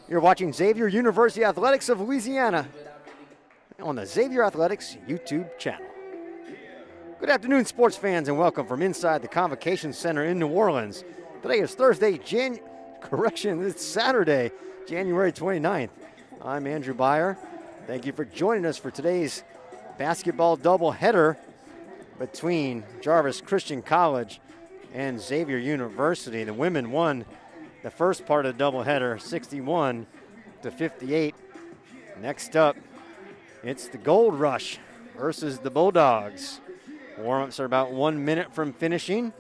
You're watching Xavier University Athletics of Louisiana on the Xavier Athletics YouTube channel. Good afternoon, sports fans, and welcome from inside the Convocation Center in New Orleans. Today is it's Saturday, January 29th. I'm Andrew Byer. Thank you for joining us for today's basketball doubleheader between Jarvis Christian College and Xavier University. The women won the first part of the doubleheader, 61-58. Next up, it's the Gold Rush versus the Bulldogs. Warm-ups are about 1 minute from finishing.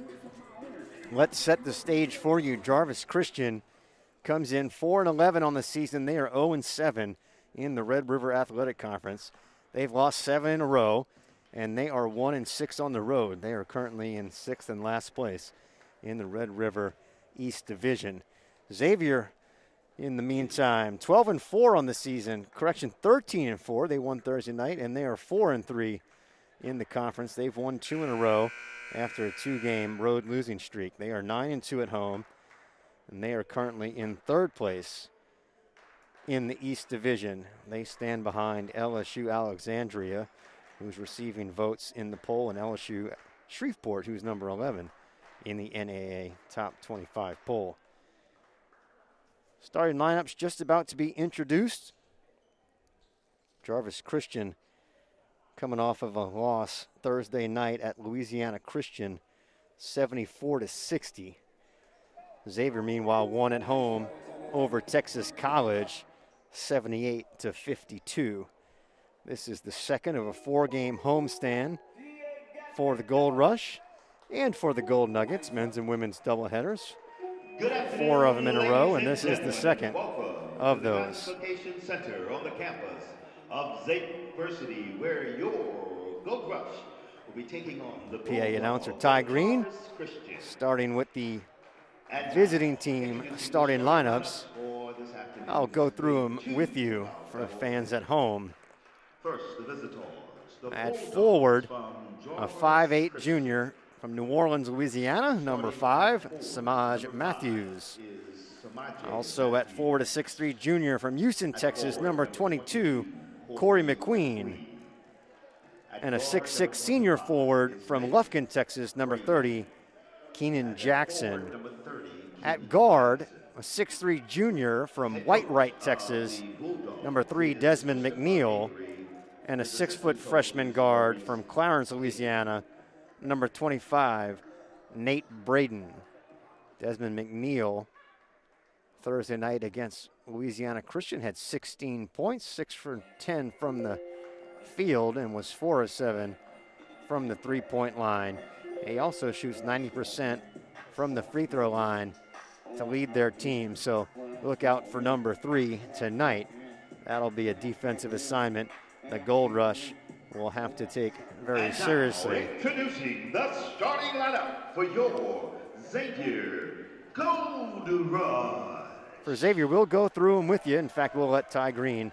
Let's set the stage for you. Jarvis Christian comes in 4-11 on the season. They are 0-7 in the Red River Athletic Conference. They've lost 7 in a row, and they are 1-6 on the road. They are currently in 6th and last place in the Red River East Division. Xavier, in the meantime, 12-4 on the season. 13-4. They won Thursday night, and they are 4-3 in the conference. They've won 2 in a row after a 2-game road losing streak. They are 9-2 at home, and they are currently in 3rd place in the East Division. They stand behind LSU Alexandria, who's receiving votes in the poll, and LSU Shreveport, who's number 11 in the NAA Top 25 poll. Starting lineups just about to be introduced. Jarvis Christian coming off of a loss Thursday night at Louisiana Christian, 74-60. Xavier, meanwhile, won at home over Texas College, 78-52. This is the second of a 4-game homestand for the Gold Rush and for the Gold Nuggets, men's and women's doubleheaders. 4 of them in a row, and this is the second of those. Convocation Center on the campus of Xavier University, where your Gold Rush will be taking on the PA announcer Ty Green, starting with the visiting team starting lineups. I'll go through them with you for the fans at home. First, the visitors. At forward, a 5'8 junior from New Orleans, Louisiana, number 5, Samaj Matthews. Also at forward, a 6'3 junior from Houston, Texas, number 22, Corey McQueen. And a 6'6 senior forward from Lufkin, Texas, number 30, Keenan Jackson. At guard, a 6'3 junior from Whitewright, Texas, number 3, Desmond McNeil. And a 6-foot freshman guard from Clarence, Louisiana, number 25, Nate Braden. Desmond McNeil, Thursday night against Louisiana Christian, had 16 points, 6 for 10 from the field, and was 4 of 7 from the three-point line. He also shoots 90% from the free throw line to lead their team, so look out for number 3 tonight. That'll be a defensive assignment the Gold Rush will have to take very seriously. Introducing the starting lineup for your Xavier Gold Rush. For Xavier, we'll go through them with you. In fact, we'll let Ty Green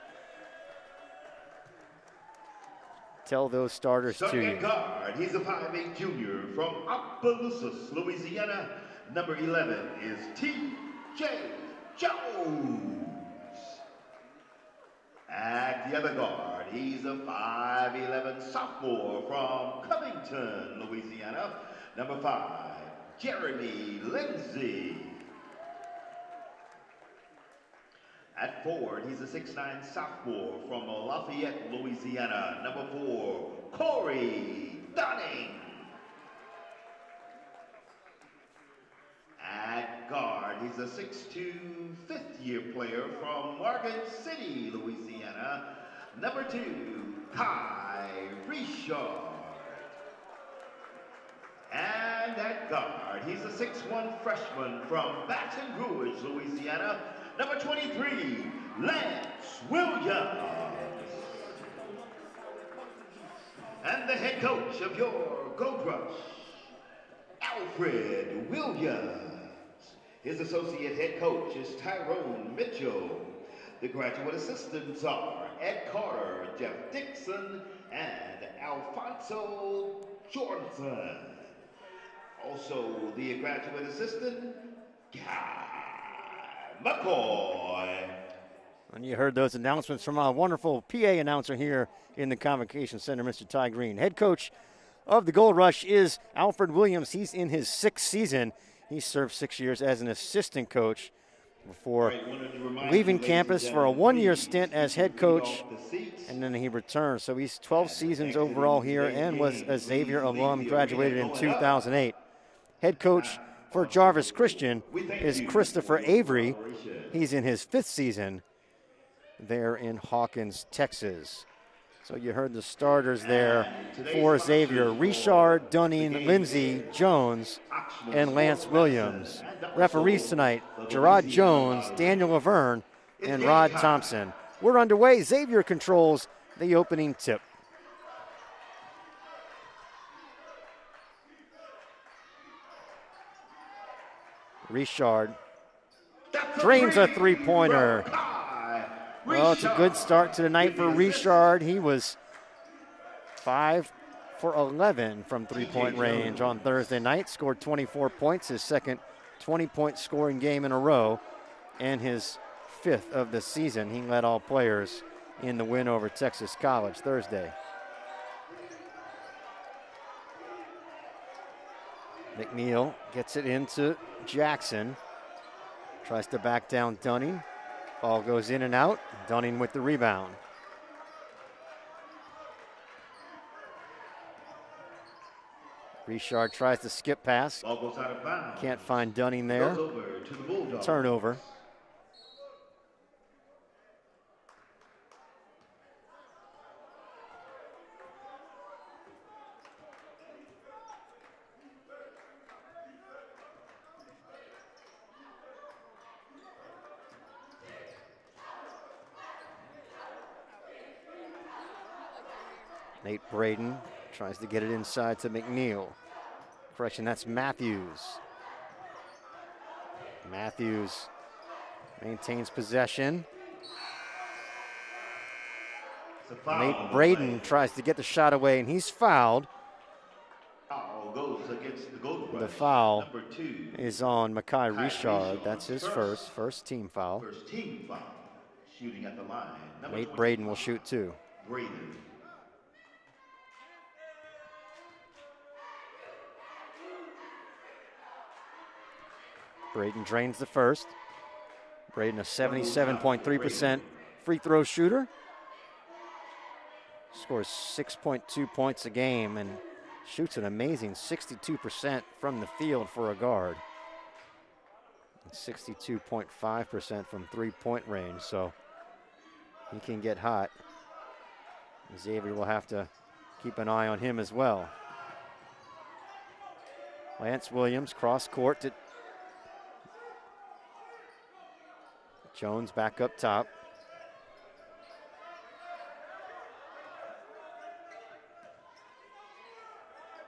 tell those starters to you. Guard, he's a 5'8 junior from Opelousas, Louisiana. Number 11 is T.J. Jones. At the other guard, he's a 5'11 sophomore from Covington, Louisiana. Number 5, Jeremy Lindsay. At forward, he's a 6'9 sophomore from Lafayette, Louisiana. Number 4, Corey Dunning. At guard, he's a 6'2 fifth-year player from Morgan City, Louisiana. Number 2, Kai Richard. And at guard, he's a 6'1 freshman from Baton Rouge, Louisiana. Number 23, Lance Williams. And the head coach of your Gold Rush, Alfred Williams. His associate head coach is Tyrone Mitchell. The graduate assistants are Ed Carter, Jeff Dixon, and Alfonso Jordan. Also, the graduate assistant, Guy McCoy. And you heard those announcements from our wonderful PA announcer here in the Convocation Center, Mr. Ty Green. Head coach of the Gold Rush is Alfred Williams. He's in his 6th season. He served 6 years as an assistant coach before leaving campus for a 1-year stint as head coach, and then he returned. So he's 12 seasons overall here and was a Xavier alum, graduated in 2008. Head coach for Jarvis Christian is Christopher Avery. He's in his 5th season there in Hawkins, Texas. So you heard the starters there for Xavier: Richard, Dunning, Lindsey, Jones, and Lance Williams. Referees tonight: Gerard Jones, Daniel Laverne, and Rod Thompson. We're underway. Xavier controls the opening tip. Richard drains a three-pointer. Well, it's a good start to the night for Richard. He was 5 for 11 from three-point range on Thursday night. Scored 24 points, his second 20-point scoring game in a row, and his 5th of the season. He led all players in the win over Texas College Thursday. McNeil gets it into Jackson. Tries to back down Dunning. Ball goes in and out. Dunning with the rebound. Richard tries to skip pass. Ball goes out of bounds. Can't find Dunning there. Goes over to the Bulldogs. Turnover. Nate Braden tries to get it inside to McNeil. Correction, that's Matthews. Matthews maintains possession. Nate Braden tries to get the shot away, and he's fouled. Goes against the Gold Rush. The foul Number 2 is on Makai Richard. That's his first team foul. First team foul. Shooting at the line. Number Nate Braden will shoot 2. Braden. Braden drains the first. Braden, a 77.3% free throw shooter. Scores 6.2 points a game and shoots an amazing 62% from the field for a guard. 62.5% from three-point range, so he can get hot. Xavier will have to keep an eye on him as well. Lance Williams cross court to Jones back up top.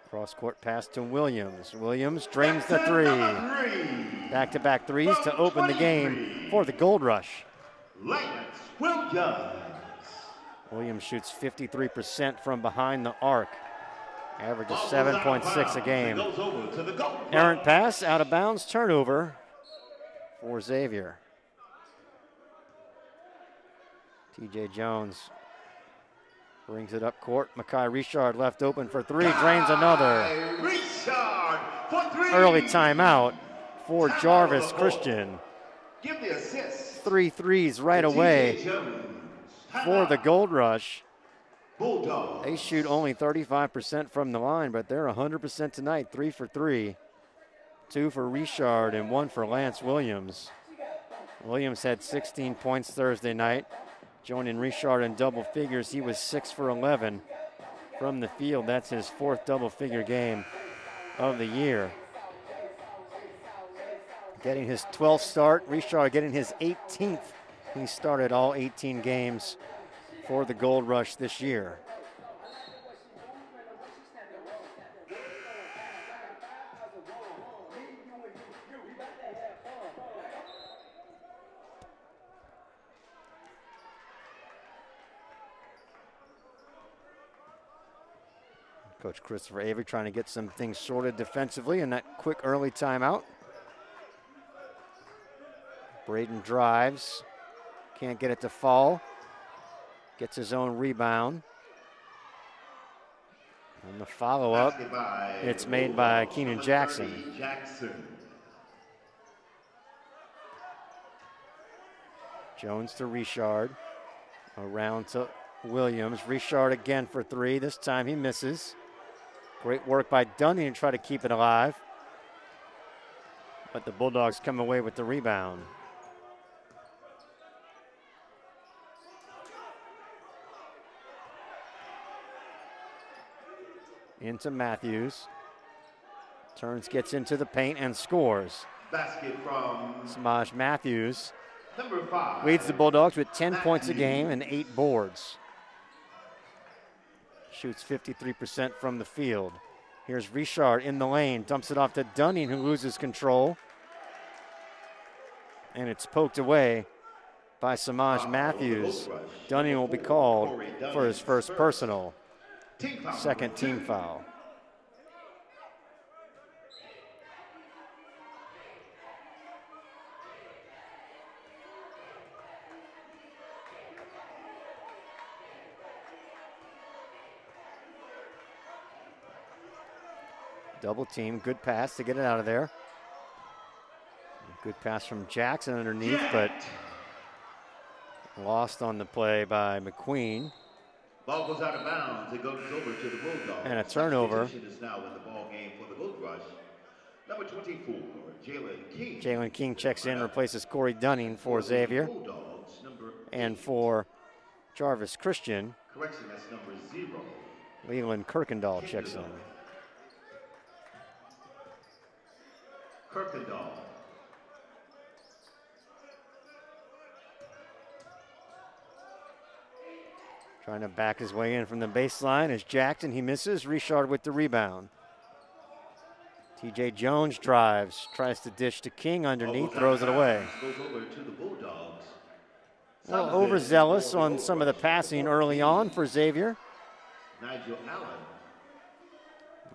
Cross court pass to Williams. Williams drains the three. Back-to-back threes to open the game for the Gold Rush. Lance Williams. Williams shoots 53% from behind the arc. Averages 7.6 a game. Errant pass, out of bounds, turnover for Xavier. TJ Jones brings it up court. Makai Richard left open for three, drains another. Early timeout for Jarvis Christian. Give the assist. 3 threes right away for the Gold Rush. Bulldogs. They shoot only 35% from the line, but they're 100% tonight. 3 for 3. 2 for Richard and 1 for Lance Williams. Williams had 16 points Thursday night. Joining Richard in double figures, he was 6 for 11 from the field. That's his 4th double-figure game of the year. Getting his 12th start, Richard getting his 18th. He started all 18 games for the Gold Rush this year. Coach Christopher Avery trying to get some things sorted defensively in that quick early timeout. Braden drives. Can't get it to fall. Gets his own rebound. And the follow-up, it's made by Keenan Jackson. Jones to Richard. Around to Williams. Richard again for three. This time he misses. Great work by Dunning to try to keep it alive. But the Bulldogs come away with the rebound. Into Matthews. Turns, gets into the paint and scores. Basket from Samaj Matthews number 5. leads the Bulldogs with 10 points a game and 8 boards. Shoots 53% from the field. Here's Richard in the lane, dumps it off to Dunning, who loses control. And it's poked away by Samaj Matthews. Dunning will be called for his first personal. Second team foul. Double team, good pass to get it out of there. Good pass from Jackson underneath, but lost on the play by McQueen. Ball goes out of bounds. It goes over to the Bulldogs. And a turnover. Is now in the ball game for the Gold Rush. Number 24, Jalen King. Jalen King checks in, replaces Corey Dunning for Xavier. And for Jarvis Christian, correction, that's number 0. Leland Kirkendall checks in. Kirkendall. Trying to back his way in from the baseline is Jackson. He misses. Richard with the rebound. TJ Jones drives, tries to dish to King underneath, throws it away. Goes over to the Bulldogs. A little overzealous on some of the passing early on for Xavier. Nigel Allen.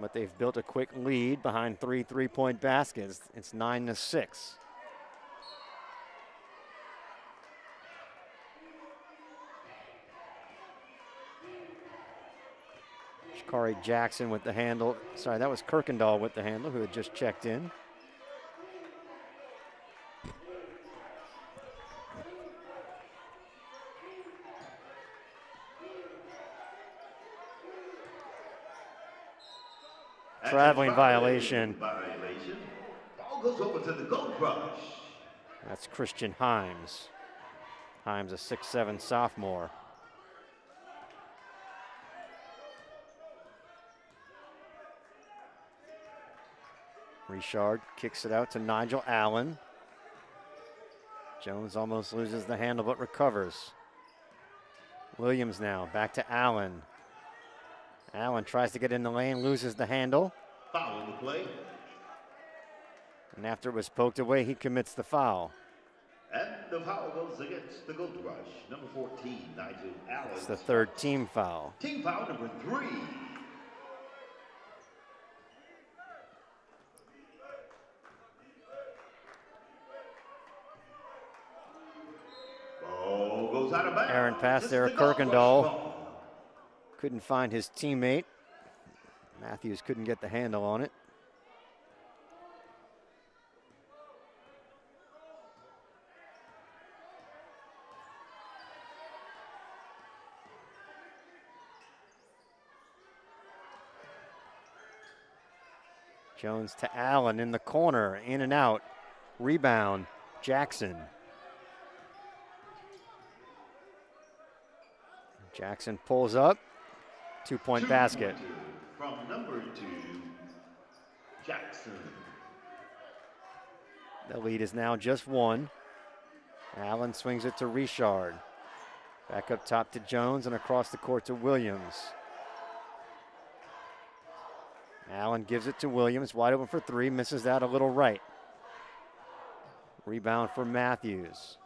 But they've built a quick lead behind 3 3-point baskets. It's 9-6. Shakari Jackson with the handle. Sorry, that was Kirkendall with the handle, who had just checked in. Traveling violation. Ball goes over to the Gold Rush. That's Christian Himes. Himes, a 6'7" sophomore. Richard kicks it out to Nigel Allen. Jones almost loses the handle but recovers. Williams now back to Allen. Allen tries to get in the lane, loses the handle. Foul the play. And after it was poked away, he commits the foul. And the foul goes against the Gold Rush. Number 14, Nigel Allen. It's the third team foul. Team foul number 3. Ball goes out of bounds. Aaron pass there, Kirkendall. Couldn't find his teammate. Matthews couldn't get the handle on it. Jones to Allen in the corner, in and out. Rebound, Jackson. Jackson pulls up. 2-point basket. From number 2, Jackson. The lead is now just 1. Allen swings it to Richard. Back up top to Jones and across the court to Williams. Allen gives it to Williams, wide open for 3, misses that a little right. Rebound for Matthews.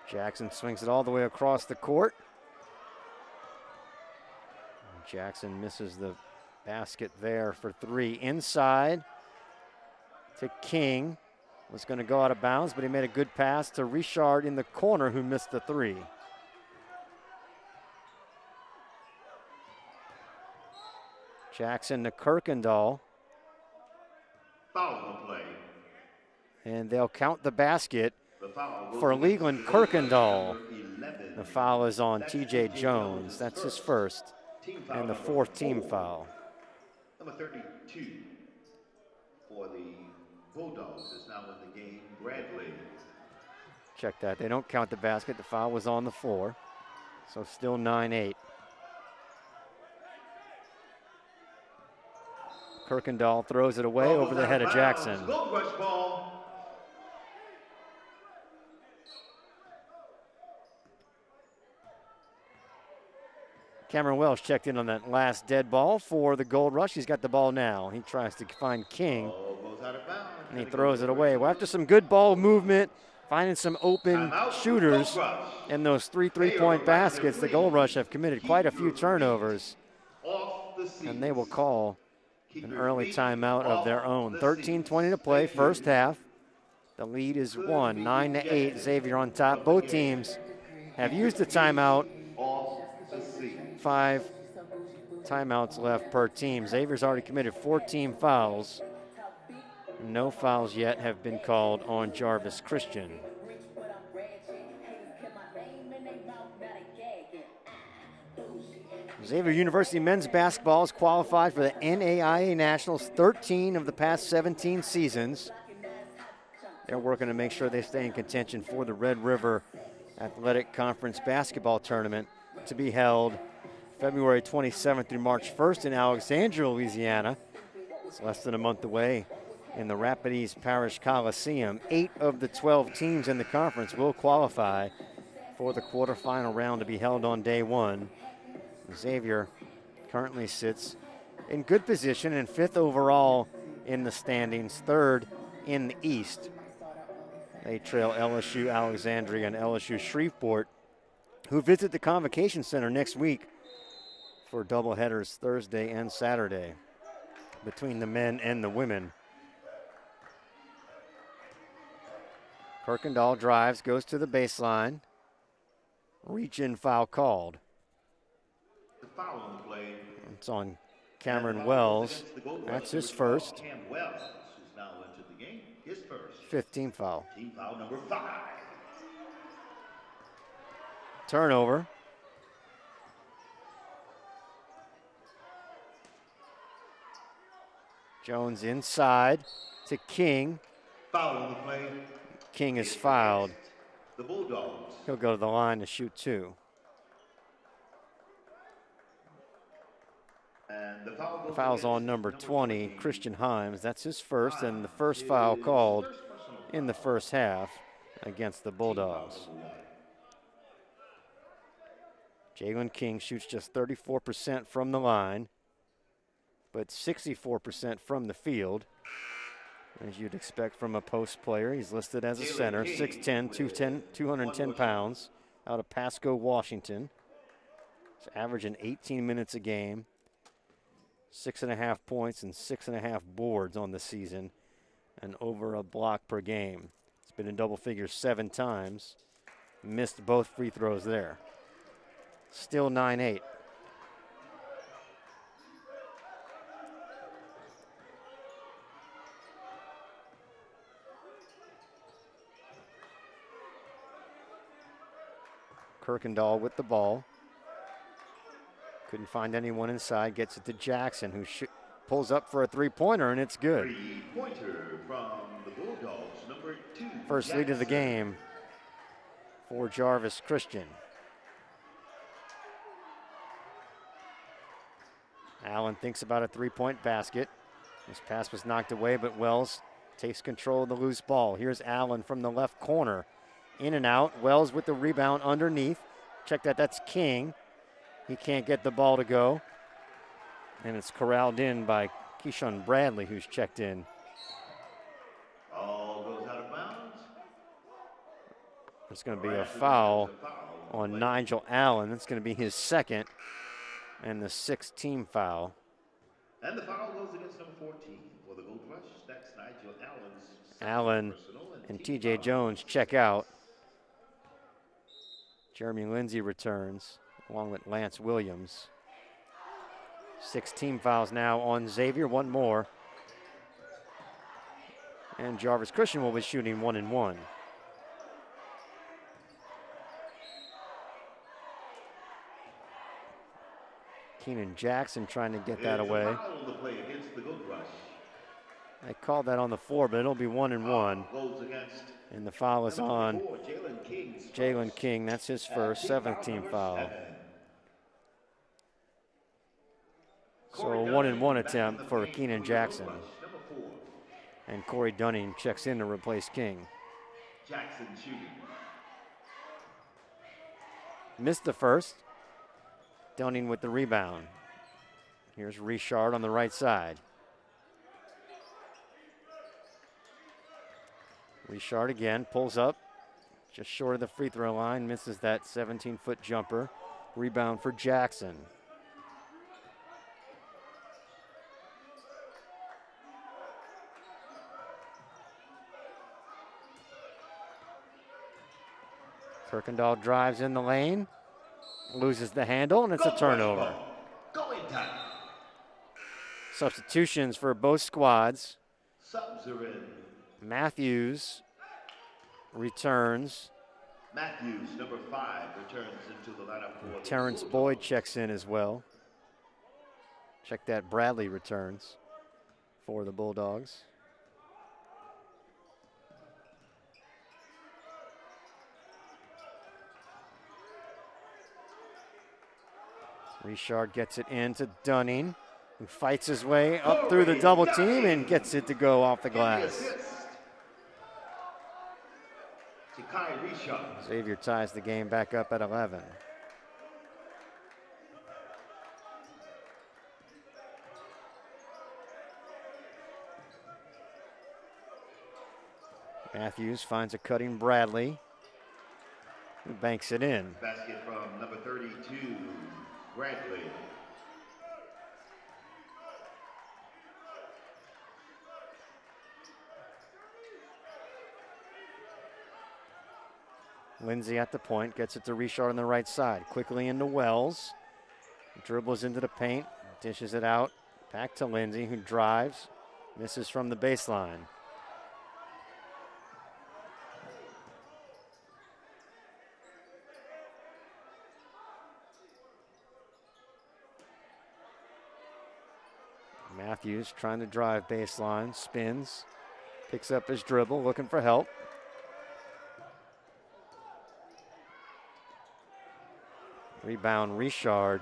Jackson swings it all the way across the court. Jackson misses the basket there for three. Inside to King. Was going to go out of bounds, but he made a good pass to Richard in the corner, who missed the three. Jackson to Kirkendall. Foul on the play. And they'll count the basket The for Leland Kirkendall. The foul is on That's TJ Jones. That's his first. And the fourth team foul. Number 32 for the Bulldogs is now in the game, Bradley. Check that. They don't count the basket. The foul was on the floor. So still 9-8. Kirkendall throws it away over the head of Jackson. Gold Rush ball. Cameron Welsh checked in on that last dead ball for the Gold Rush. He's got the ball now. He tries to find King, and he throws it away. Well, after some good ball movement, finding some open shooters, and those three-point baskets, the Gold Rush have committed quite a few turnovers, and they will call an early timeout of their own. 13:20 to play, first half. The lead is 9-8. Xavier on top. Both teams have used the timeout. 5 timeouts left per team. Xavier's already committed 14 fouls. No fouls yet have been called on Jarvis Christian. Xavier University men's basketball has qualified for the NAIA Nationals 13 of the past 17 seasons. They're working to make sure they stay in contention for the Red River Athletic Conference basketball tournament to be held February 27th through March 1st in Alexandria, Louisiana. It's less than a month away in the Rapides Parish Coliseum. 8 of the 12 teams in the conference will qualify for the quarterfinal round to be held on day one. Xavier currently sits in good position and 5th overall in the standings, 3rd in the East. They trail LSU Alexandria and LSU Shreveport, who visit the Convocation Center next week for doubleheaders Thursday and Saturday between the men and the women. Kirkendall drives, goes to the baseline. Reach-in foul called. The foul on the play. It's on Cameron Wells. That's his first. Cam Wells, who's now entered the game, his first. 5th team foul. Team foul number 5. Turnover. Jones inside to King. Foul on the play. King is fouled. The Bulldogs. He'll go to the line to shoot 2. And the foul Foul's on number 20, Christian Himes. That's his first, and the first foul called in the first half against the Bulldogs. Jalen King shoots just 34% from the line, but 64% from the field, as you'd expect from a post player. He's listed as a center, 6'10", 210 pounds, out of Pasco, Washington. He's averaging 18 minutes a game, 6.5 points and 6.5 boards on the season, and over a block per game. He's been in double figures 7 times, missed both free throws there. Still 9-8. Kirkendall with the ball. Couldn't find anyone inside. Gets it to Jackson, who pulls up for a three-pointer, and it's good. Three-pointer from the Bulldogs, number 2. First lead of the game for Jarvis Christian. Allen thinks about a three-point basket. This pass was knocked away, but Wells takes control of the loose ball. Here's Allen from the left corner. In and out. Wells with the rebound underneath. Check that. That's King. He can't get the ball to go. And it's corralled in by Keyshawn Bradley, who's checked in. All goes out of bounds. There's going to be a foul on Nigel Allen. That's going to be his second. And the 6th team foul. And the foul goes against number 14 for the Gold Rush. That's Nigel Allen's Allen and TJ Jones check out. Jeremy Lindsay returns along with Lance Williams. 6 team fouls now on Xavier, 1 more. And Jarvis Christian will be shooting 1-1. Keenan Jackson trying to get that away. They called that on the floor, but it'll be 1-1. And the foul is on Jalen King. That's his first, 7th team foul. So a 1-1 attempt for Keenan Jackson. And Corey Dunning checks in to replace King. Jackson shooting. Missed the first. Dunning with the rebound. Here's Richard on the right side. Richard again pulls up, just short of the free throw line, misses that 17-foot jumper. Rebound for Jackson. Kirkendall drives in the lane, loses the handle, and it's a turnover. Substitutions for both squads. Subs are in. Matthews returns. Matthews, number 5, returns into the lineup for Terrence Boyd checks in as well. Check that, Bradley returns for the Bulldogs. Richard gets it into Dunning, who fights his way up through the double team and gets it to go off the glass. Xavier ties the game back up at 11. Matthews finds a cutting Bradley, who banks it in. Basket from number 32, Bradley. Lindsay at the point, gets it to Richard on the right side. Quickly into Wells. Dribbles into the paint, dishes it out. Back to Lindsay, who drives, misses from the baseline. Matthews trying to drive baseline, spins, picks up his dribble, looking for help. Rebound, Richard.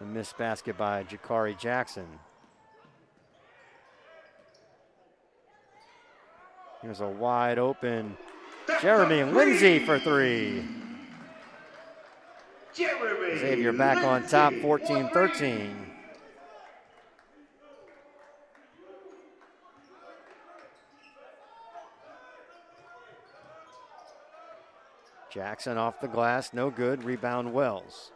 A missed basket by Jakari Jackson. Here's a wide open Jeremy Lindsay for 3. Xavier back on top, 14-13. Jackson off the glass, no good. Rebound, Wells.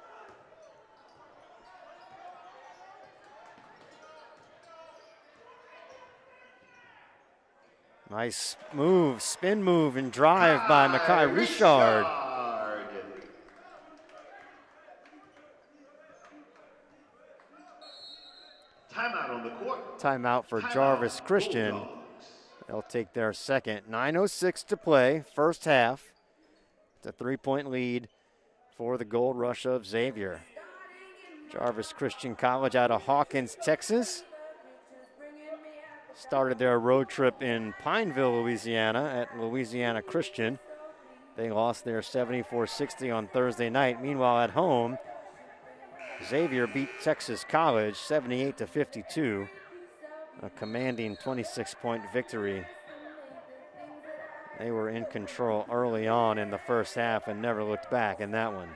Nice move, spin move and drive by Makai Richard. Timeout on the court. Timeout for Jarvis Christian. They'll take their second. 9:06 to play, first half. It's a 3-point lead for the Gold Rush of Xavier. Jarvis Christian College out of Hawkins, Texas. Started their road trip in Pineville, Louisiana at Louisiana Christian. They lost their 74-60 on Thursday night. Meanwhile, at home, Xavier beat Texas College 78-52. A commanding 26-point victory. They were in control early on in the first half and never looked back in that one.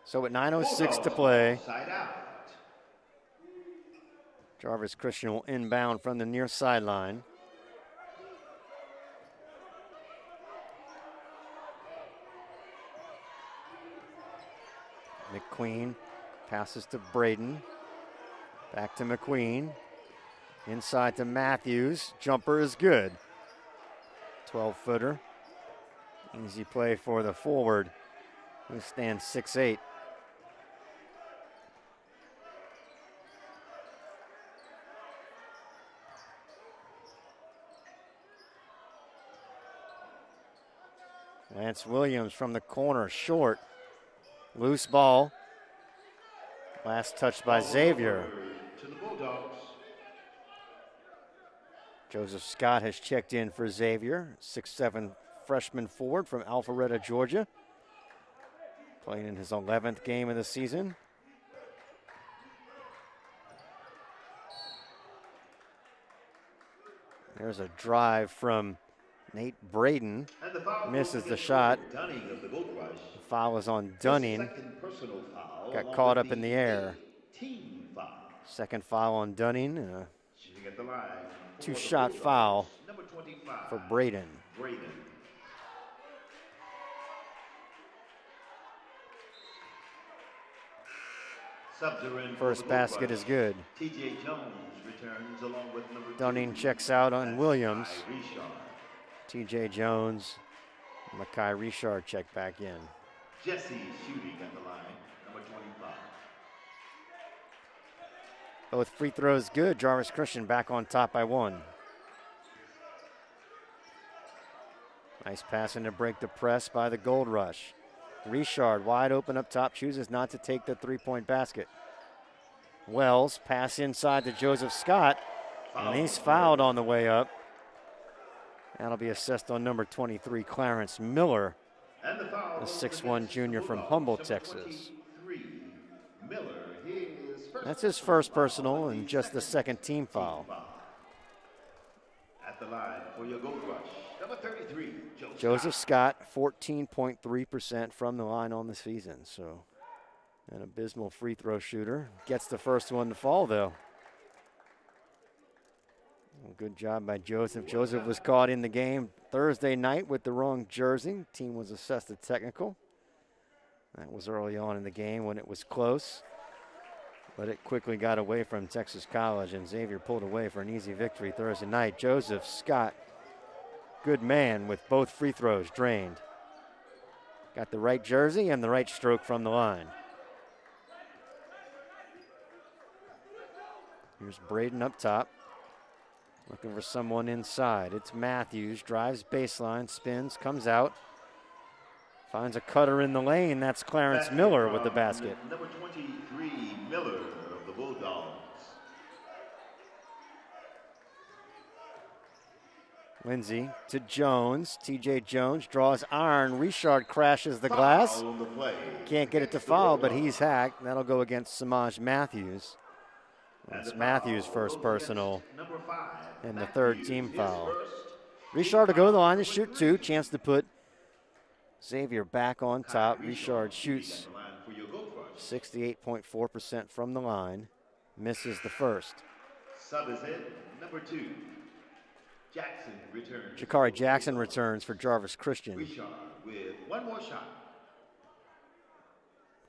So at 9:06 to play, Jarvis Christian will inbound from the near sideline. McQueen passes to Braden. Back to McQueen. Inside to Matthews. Jumper is good. 12-footer. Easy play for the forward, who stands 6'8". Lance Williams from the corner, short. Loose ball. Last touch by Xavier. To the Bulldogs. Joseph Scott has checked in for Xavier, 6'7" freshman forward from Alpharetta, Georgia. Playing in his 11th game of the season. There's a drive from Nate Braden. Misses the shot. The foul is on Dunning. Got caught up in the air. Second foul on Dunning. Two-shot foul for Braden. First basket is good. TJ Jones returns along with number 2. Dunning checks out on Williams. TJ Jones, Makai Richard check back in. Jesse shooting at the line, number 25. Both free throws good. Jarvis Christian back on top by 1. Nice passing to break the press by the Gold Rush. Richard wide open up top, chooses not to take the three-point basket. Wells pass inside to Joseph Scott, and he's fouled on the way up. That'll be assessed on number 23, Clarence Miller, a 6'1" junior from Humboldt, Texas. That's his first personal and just the second team foul. At the line for your Gold Rush, number 33, Joseph Scott, 14.3% from the line on the season, so an abysmal free throw shooter. Gets the first one to fall, though. Well, good job by Joseph. Joseph was caught in the game Thursday night with the wrong jersey. Team was assessed a technical. That was early on in the game when it was close, but it quickly got away from Texas College, and Xavier pulled away for an easy victory Thursday night. Joseph Scott, good man with both free throws drained. Got the right jersey and the right stroke from the line. Here's Braden up top. Looking for someone inside. It's Matthews, drives baseline, spins, comes out. Finds a cutter in the lane. That's Clarence Miller with the basket. Number 23, Miller of the Bulldogs. Lindsey to Jones. TJ Jones draws iron. Richard crashes the glass. Can't get it to foul, but he's hacked. That'll go against Samaj Matthews. It's Matthews' first personal and the third team foul. Richard to go to the line to shoot 2. Chance to put Xavier back on top. Richard shoots 68.4% from the line. Misses the first. Sub is in, number 2. Jackson returns. Jakari Jackson returns for Jarvis Christian. Richard with one more shot.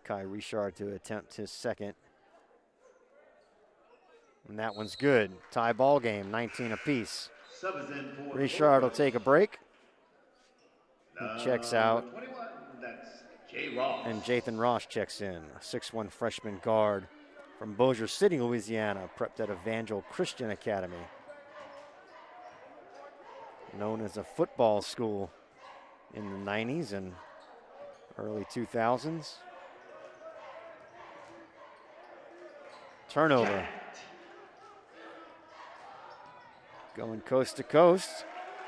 Kai Richard to attempt his second. And that one's good. Tie ball game, 19 apiece. Sub is in for Richard will take a break. He checks out. 21, that's Jay Ross. And Jathan Ross checks in, a 6'1" freshman guard from Bossier City, Louisiana, prepped at Evangel Christian Academy. Known as a football school in the 90s and early 2000s. Turnover. Going coast to coast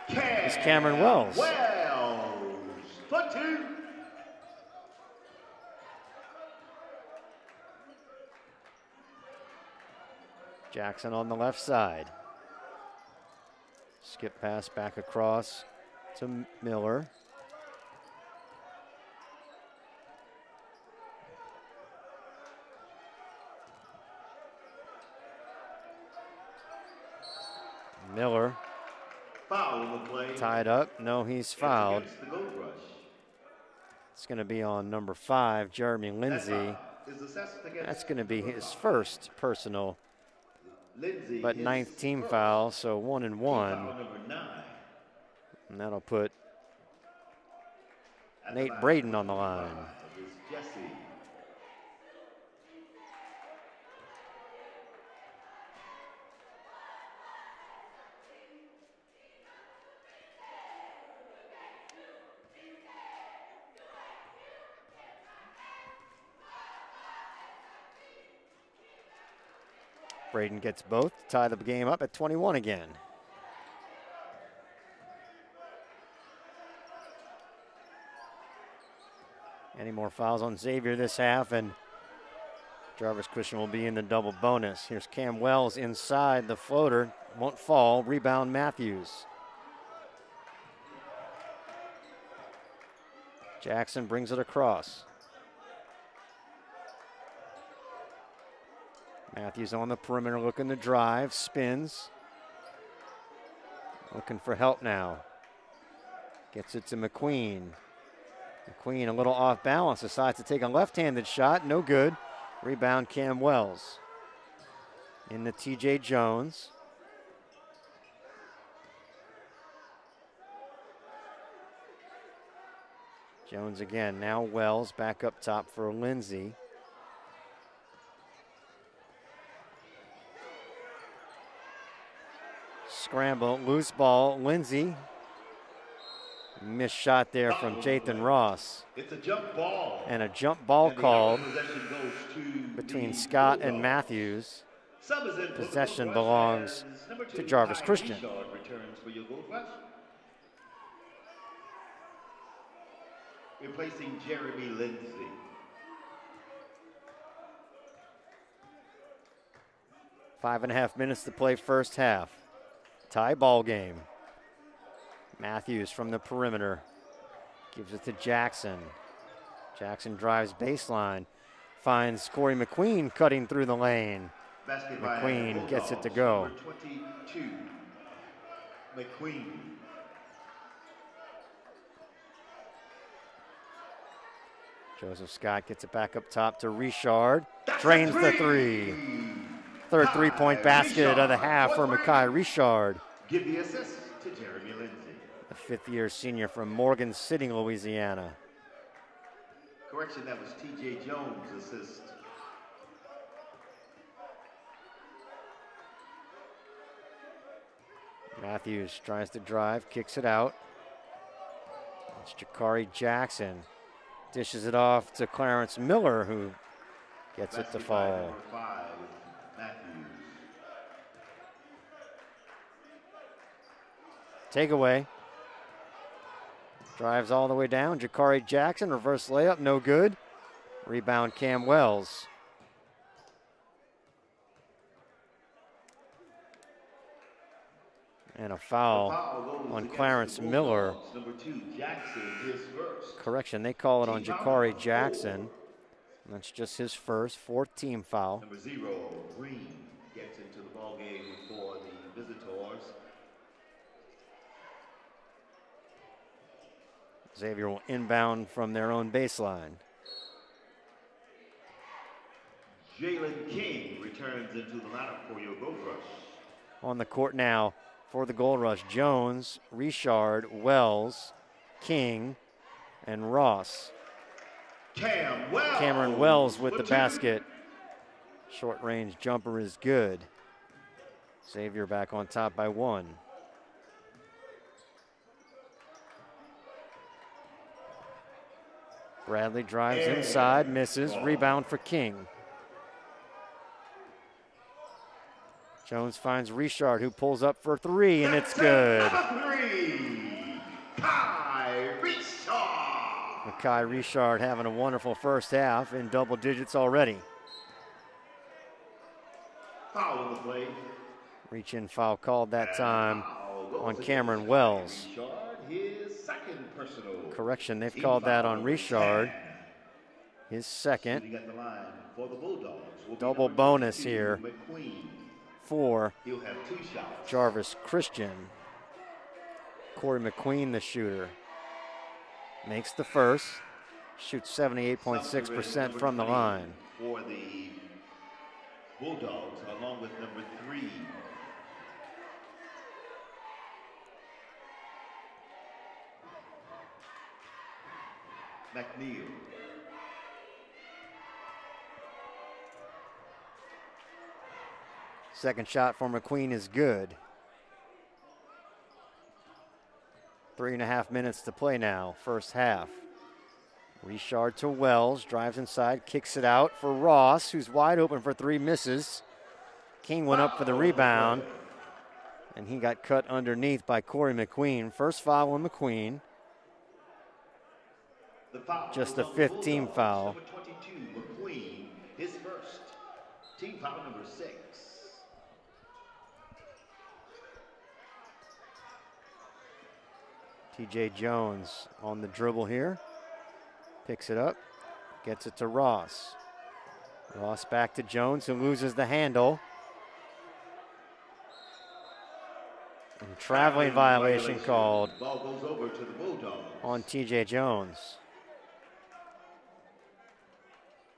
is Cameron Wells. For 2. Jackson on the left side. Skip pass back across to Miller. Miller Foul on the play. tied up. No, he's fouled. It's against the Gold Rush. It's going to be on number 5, Jeremy Lindsay. That's going to be his first personal, but 9th team foul, so 1 and 1. And that'll put Nate Braden on the line. Braden gets both to tie the game up at 21 again. Any more fouls on Xavier this half, and Jarvis Christian will be in the double bonus. Here's Cam Wells inside the floater. Won't fall. Rebound Matthews. Jackson brings it across. Matthews on the perimeter looking to drive. Spins. Looking for help now. Gets it to McQueen. McQueen a little off balance. Decides to take a left-handed shot. No good. Rebound Cam Wells. In the T.J. Jones. Jones again. Now Wells back up top for Lindsay. Scramble, loose ball, Lindsay. Missed shot there from Jathan Ross. It's a jump ball. And a jump ball called between Scott and Matthews. Possession belongs to Jarvis Christian. Replacing Jeremy Lindsay. Five and a half minutes to play first half. Tie ball game. Matthews from the perimeter. Gives it to Jackson. Jackson drives baseline. Finds Corey McQueen cutting through the lane. McQueen gets it to go. Number 22, McQueen. Joseph Scott gets it back up top to Richard. Drains the three. Third three-point basket of the half for Mekhi Richard. Give the assist to Jeremy Lindsay. A fifth-year senior from Morgan City, Louisiana. Correction, that was T.J. Jones' assist. Matthews tries to drive, kicks it out. It's Jakari Jackson. Dishes it off to Clarence Miller, who gets it to fall. Takeaway. Drives all the way down. Jakari Jackson, reverse layup, no good. Rebound Cam Wells. And a foul on Clarence Miller. Number 2, Jackson, his first. Correction, they call it on Jakari Jackson. That's just his first, 4th team foul. Number 0, Green, gets into the ball game for the visitors. Xavier will inbound from their own baseline. Jalen King returns into the lineup for your Gold Rush. On the court now for the Gold Rush, Jones, Richard, Wells, King, and Ross. Cameron Wells with the basket. Short range jumper is good. Xavier back on top by 1. Bradley drives inside, misses, rebound for King. Jones finds Richard, who pulls up for 3, and it's good. Mekhi Richard having a wonderful first half in double digits already. Foul on the play. Reach-in foul called that time on Cameron Wells. His second personal. Correction, they've called that on Richard. His second. For the Bulldogs, double bonus here for He'll have 2 shots. Jarvis Christian. Corey McQueen, the shooter, makes the first, shoots 78.6% from the line. For the Bulldogs, along with number 3. McNeil. Second shot for McQueen is good. 3.5 minutes to play now, first half. Richard to Wells, drives inside, kicks it out for Ross, who's wide open for 3, misses. King went up for the rebound, and he got cut underneath by Corey McQueen. First foul on McQueen. Just the 5th team foul. Number 22, McQueen, his first. Team foul number 6. TJ Jones on the dribble here. Picks it up, gets it to Ross. Ross back to Jones, who loses the handle. And traveling violation called Ball goes over to the Bulldogs. on TJ Jones.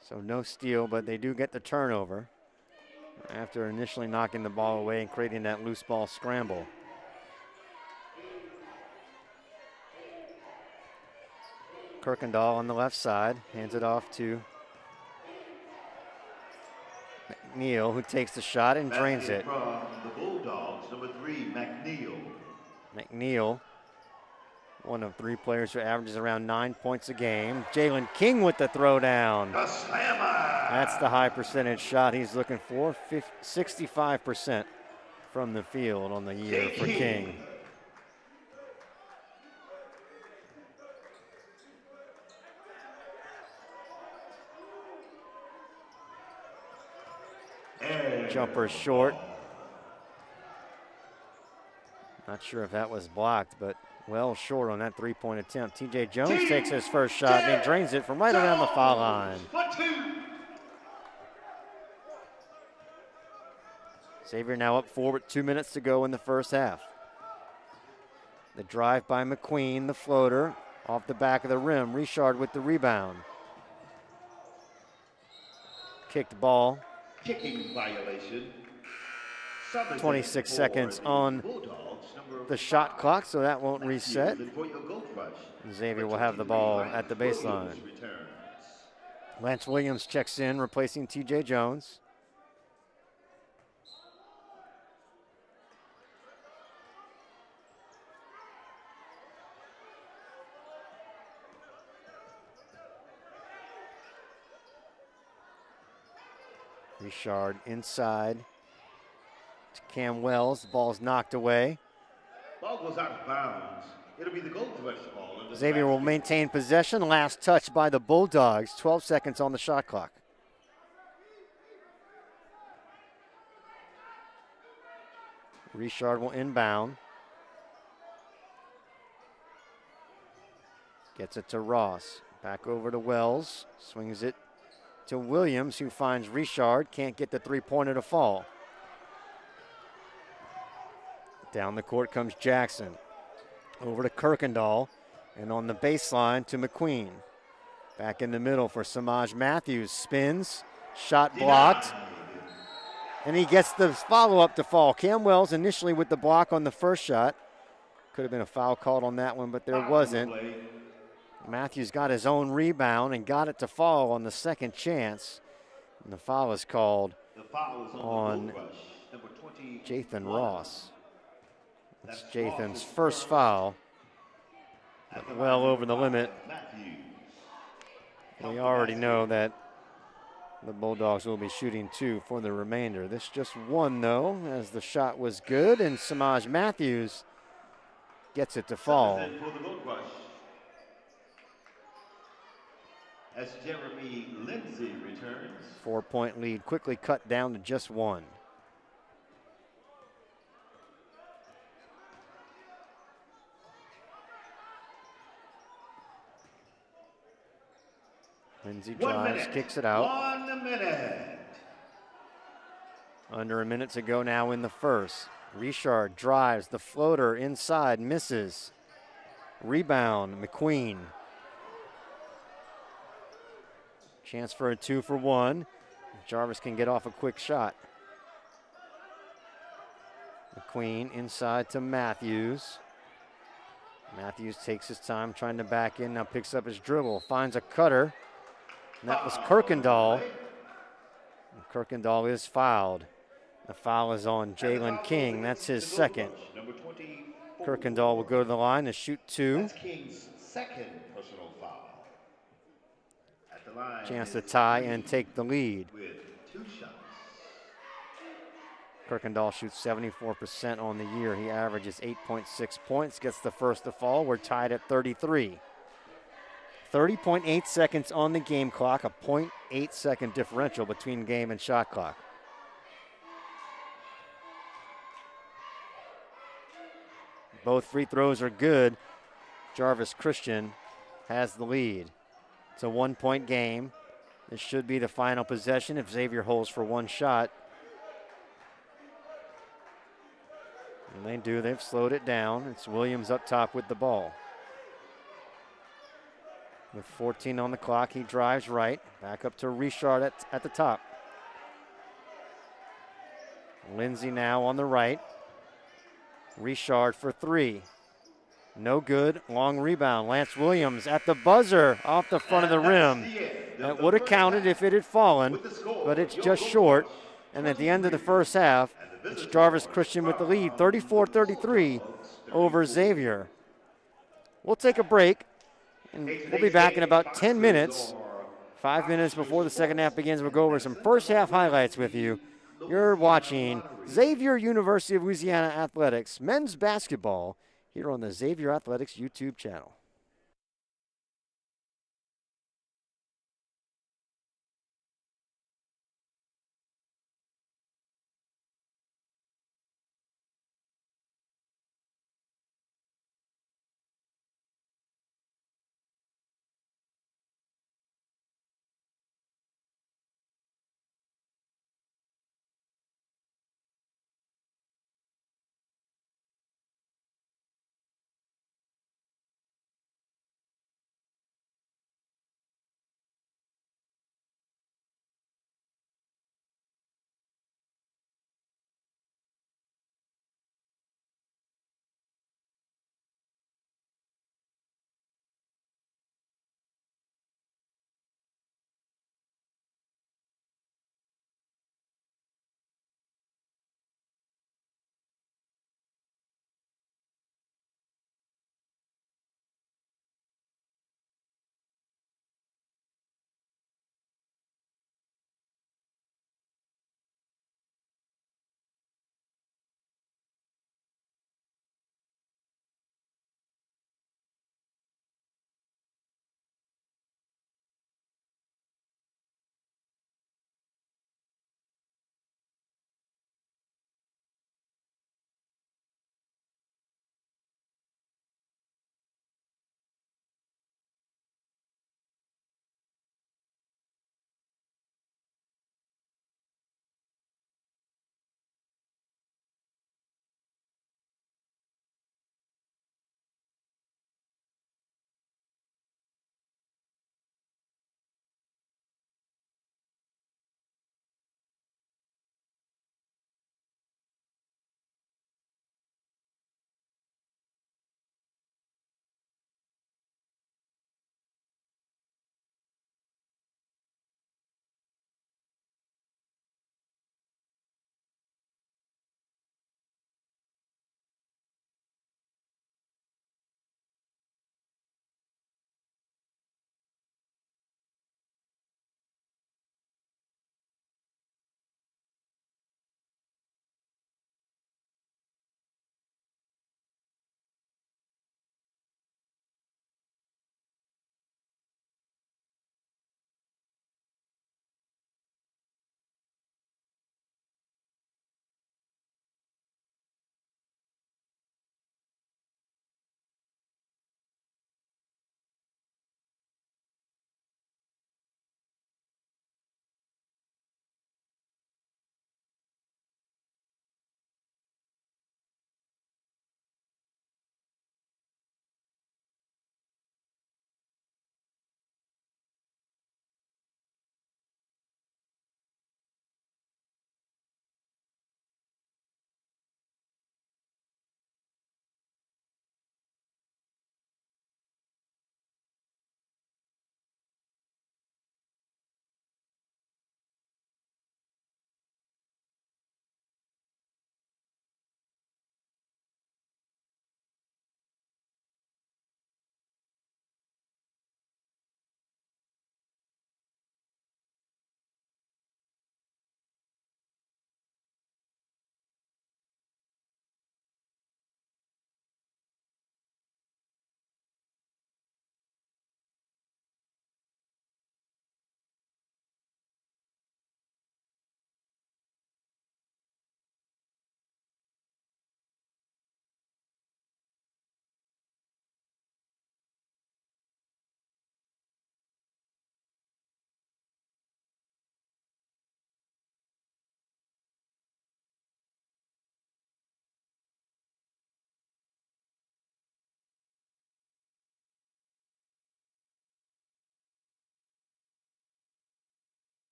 So no steal, but they do get the turnover after initially knocking the ball away and creating that loose ball scramble. Kirkendall on the left side, hands it off to McNeil, who takes the shot and drains it. From the Bulldogs, number 3, McNeil. McNeil, one of 3 players who averages around 9 points a game. Jalen King with the throwdown. The slammer. That's the high percentage shot he's looking for, 65% from the field on the year for King. Jumper short. Not sure if that was blocked, but well short on that 3-point attempt. TJ Jones takes his first shot and he drains it from right around the foul line. Xavier now up 4 with 2 minutes to go in the first half. The drive by McQueen, the floater, off the back of the rim. Richard with the rebound. Kicked ball. Kicking violation. 26 seconds on the shot clock, so that won't reset. Xavier will have the ball at the baseline. Lance Williams checks in, replacing TJ Jones. Richard inside to Cam Wells. The ball's knocked away. Ball goes out of bounds. It'll be the Gold Rush ball. Xavier will maintain possession. Last touch by the Bulldogs. 12 seconds on the shot clock. Richard will inbound. Gets it to Ross. Back over to Wells. Swings it to Williams, who finds Richard. Can't get the 3-pointer to fall. Down the court comes Jackson. Over to Kirkendall. And on the baseline to McQueen. Back in the middle for Samaj Matthews. Spins. Shot blocked. And he gets the follow-up to fall. Cam Wells initially with the block on the first shot. Could have been a foul called on that one, but there wasn't. Matthews got his own rebound and got it to fall on the second chance. And the foul is called on Jathan Ross. It's Jathan's first foul. Well over the limit. We already know that the Bulldogs will be shooting 2 for the remainder. This just 1, though, as the shot was good, and Samaj Matthews gets it to fall. As Jeremy Lindsay returns. 4-point lead quickly cut down to just 1. Lindsay drives, kicks it out. 1 minute. Under a minute to go now in the first. Richard drives the floater inside, misses. Rebound, McQueen. Chance for a 2-for-1. Jarvis can get off a quick shot. McQueen inside to Matthews. Matthews takes his time trying to back in, now picks up his dribble, finds a cutter. And that was Kirkendall. And Kirkendall is fouled. The foul is on Jalen King. That's his second. Kirkendall will go to the line to shoot 2. That's King's second personal foul. At the line, chance to tie and take the lead. With 2 shots. Kirkendall shoots 74% on the year. He averages 8.6 points, gets the first to fall. We're tied at 33. 30.8 seconds on the game clock, a 0.8 second differential between game and shot clock. Both free throws are good. Jarvis Christian has the lead. It's a 1-point game. This should be the final possession if Xavier holds for 1 shot. And they do, they've slowed it down. It's Williams up top with the ball. With 14 on the clock, he drives right. Back up to Richard at the top. Lindsay now on the right. Richard for 3. No good. Long rebound. Lance Williams at the buzzer off the front of the rim. That would have counted if it had fallen, but it's just short. And at the end of the first half, it's Jarvis Christian with the lead, 34-33 over Xavier. We'll take a break, and we'll be back in about 10 minutes. 5 minutes before the second half begins, we'll go over some first half highlights with you. You're watching Xavier University of Louisiana Athletics men's basketball here on the Xavier Athletics YouTube channel.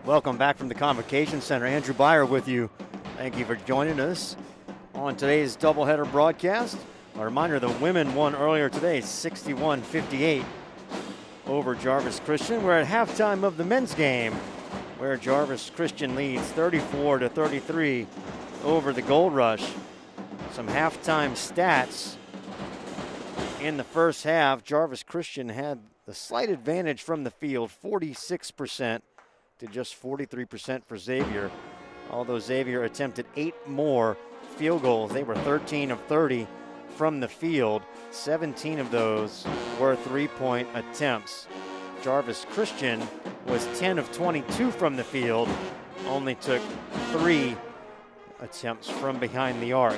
Welcome back from the Convocation Center. Andrew Byer with you. Thank you for joining us on today's doubleheader broadcast. A reminder, the women won earlier today, 61-58 over Jarvis Christian. We're at halftime of the men's game, where Jarvis Christian leads 34-33 over the Gold Rush. Some halftime stats. In the first half, Jarvis Christian had the slight advantage from the field, 46% to just 43% for Xavier. Although Xavier attempted 8 more field goals. They were 13 of 30 from the field. 17 of those were three-point attempts. Jarvis Christian was 10 of 22 from the field, only took 3 attempts from behind the arc.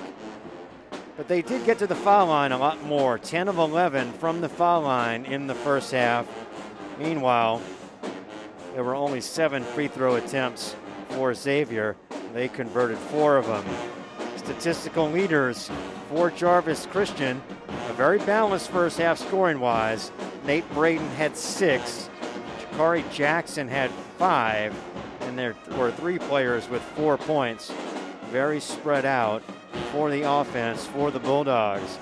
But they did get to the foul line a lot more, 10 of 11 from the foul line in the first half. Meanwhile, there were only 7 free throw attempts for Xavier. They converted 4 of them. Statistical leaders for Jarvis Christian, a very balanced first half scoring-wise. Nate Braden had 6, Jakari Jackson had 5, and there were 3 players with 4 points. Very spread out for the offense for the Bulldogs.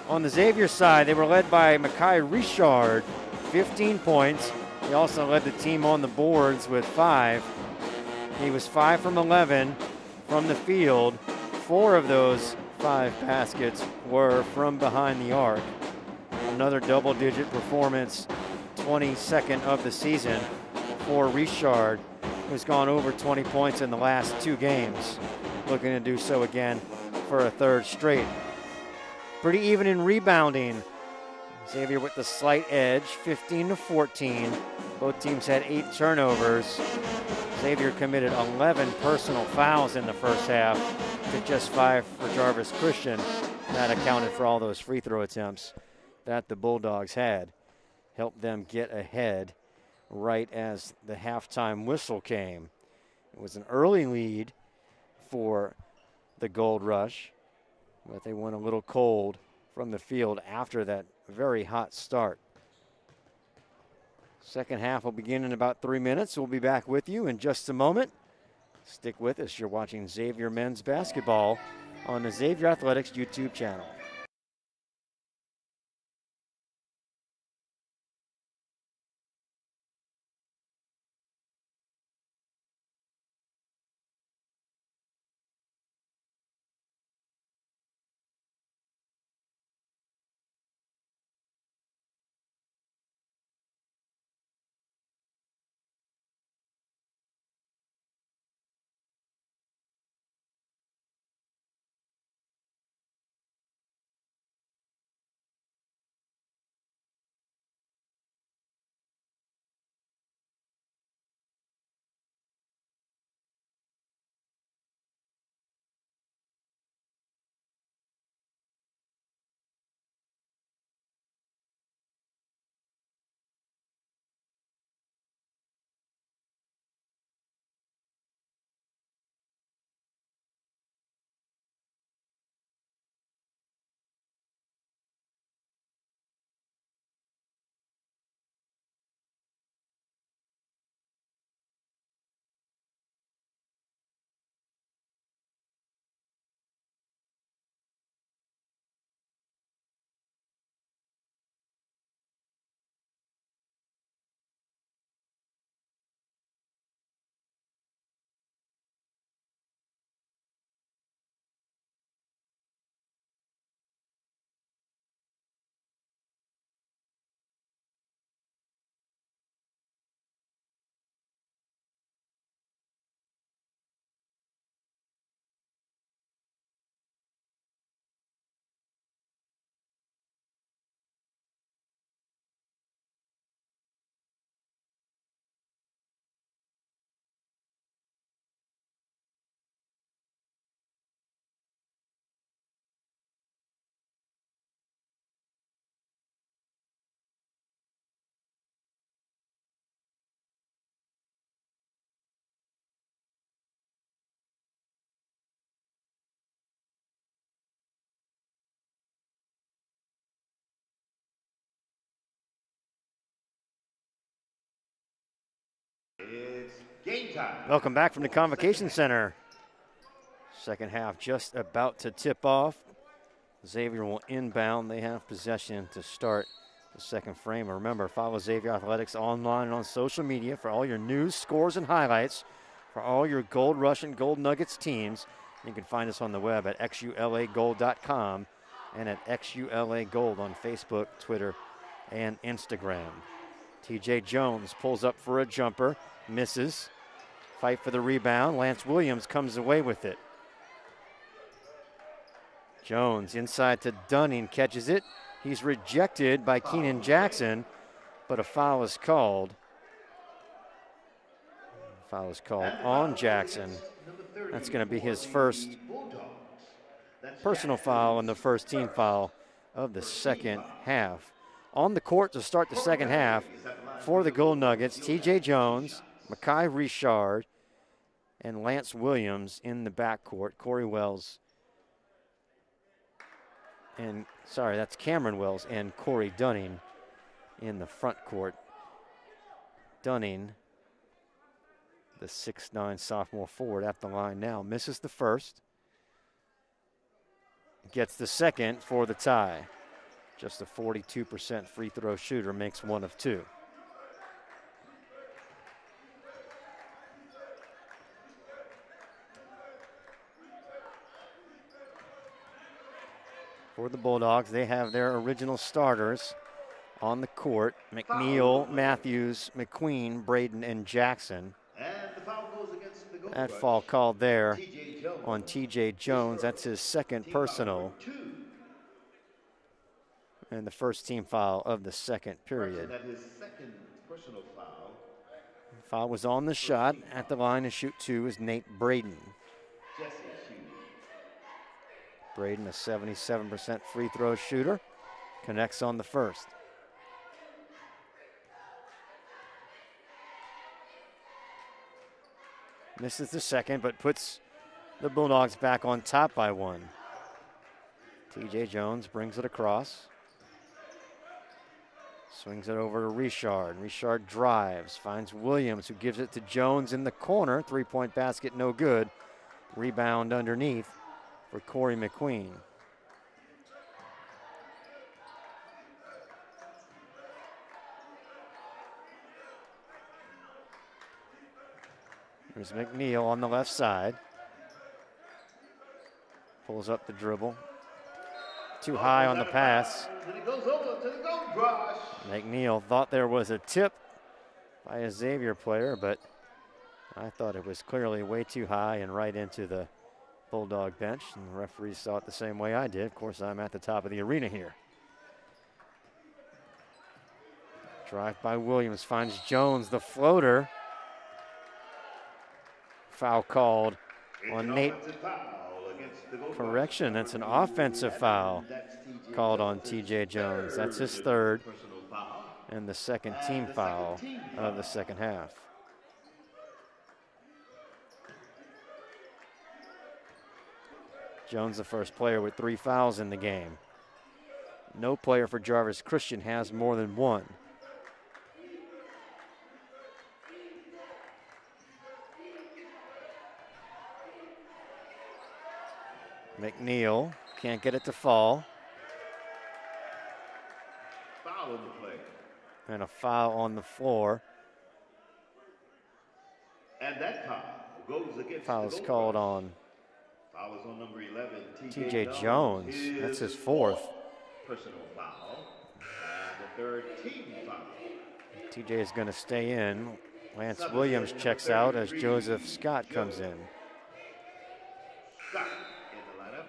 On the Xavier side, they were led by Mekhi Richard, 15 points. He also led the team on the boards with 5. He was 5 from 11 from the field. 4 of those 5 baskets were from behind the arc. Another double-digit performance, 22nd of the season for Richard, who's gone over 20 points in the last 2 games. Looking to do so again for a 3rd straight. Pretty even in rebounding. Xavier with the slight edge, 15-14. Both teams had 8 turnovers. Xavier committed 11 personal fouls in the first half to just 5 for Jarvis Christian. That accounted for all those free throw attempts that the Bulldogs had. Helped them get ahead right as the halftime whistle came. It was an early lead for the Gold Rush, but they went a little cold from the field after that very hot start. Second half will begin in about 3 minutes. We'll be back with you in just a moment. Stick with us. You're watching Xavier Men's Basketball on the Xavier Athletics YouTube channel. It's game time. Welcome back from the Convocation Center. Second half just about to tip off. Xavier will inbound. They have possession to start the second frame. Remember, follow Xavier Athletics online and on social media for all your news, scores, and highlights for all your Gold Rush and Gold Nuggets teams. You can find us on the web at XULAGold.com and at XULA Gold on Facebook, Twitter, and Instagram. TJ Jones pulls up for a jumper, misses. Fight for the rebound. Lance Williams comes away with it. Jones inside to Dunning, catches it. He's rejected by Keenan Jackson, but a foul is called. Foul is called on Jackson. That's going to be his first personal foul and the first team foul of the second half. On the court to start the second half for the Gold Nuggets, TJ Jones, Mekhi Richard, and Lance Williams in the backcourt. Corey Wells and, sorry, that's Cameron Wells and Corey Dunning in the front court. Dunning, the 6'9" sophomore forward, at the line now. Misses the first. Gets the second for the tie. Just a 42% free throw shooter, makes one of two. For the Bulldogs, they have their original starters on the court. McNeil, Matthews, McQueen, Braden, and Jackson. And the foul goes against the Gold That Rush. foul called there TJ Jones. on TJ Jones. That's his second Team foul personal number 2. and the first team foul of the second period. That his second personal foul. Foul was on the shot. At the line to shoot two is Nate Braden. Jesse Hughes. Braden, a 77% free throw shooter, connects on the first. Misses the second, but puts the Bulldogs back on top by one. TJ Jones brings it across. Swings it over to Richard. Richard drives, finds Williams, who gives it to Jones in the corner. Three-point basket, no good. Rebound underneath for Corey McQueen. There's McNeil on the left side. Pulls up the dribble. Too high on the pass. And it goes over to the Gold Rush. McNeil thought there was a tip by a Xavier player, but I thought it was clearly way too high and right into the Bulldog bench, and the referees saw it the same way I did. Of course, I'm at the top of the arena here. Drive by Williams, finds Jones, the floater. Foul called on Nate. Correction, that's an offensive foul called on TJ Jones. That's his third and the second team foul of the second half. Jones, the first player with 3 fouls in the game. No player for Jarvis Christian has more than one. McNeil can't get it to fall. Foul on the play. And a foul on the floor. And that foul goes against Foul is the Gold called Rush. on Foul is on number 11, TJ Jones. That's his fourth. Personal foul. And the third team foul. TJ is going to stay in. Lance Williams checks out as Joseph Scott comes in. Scott in the lineup.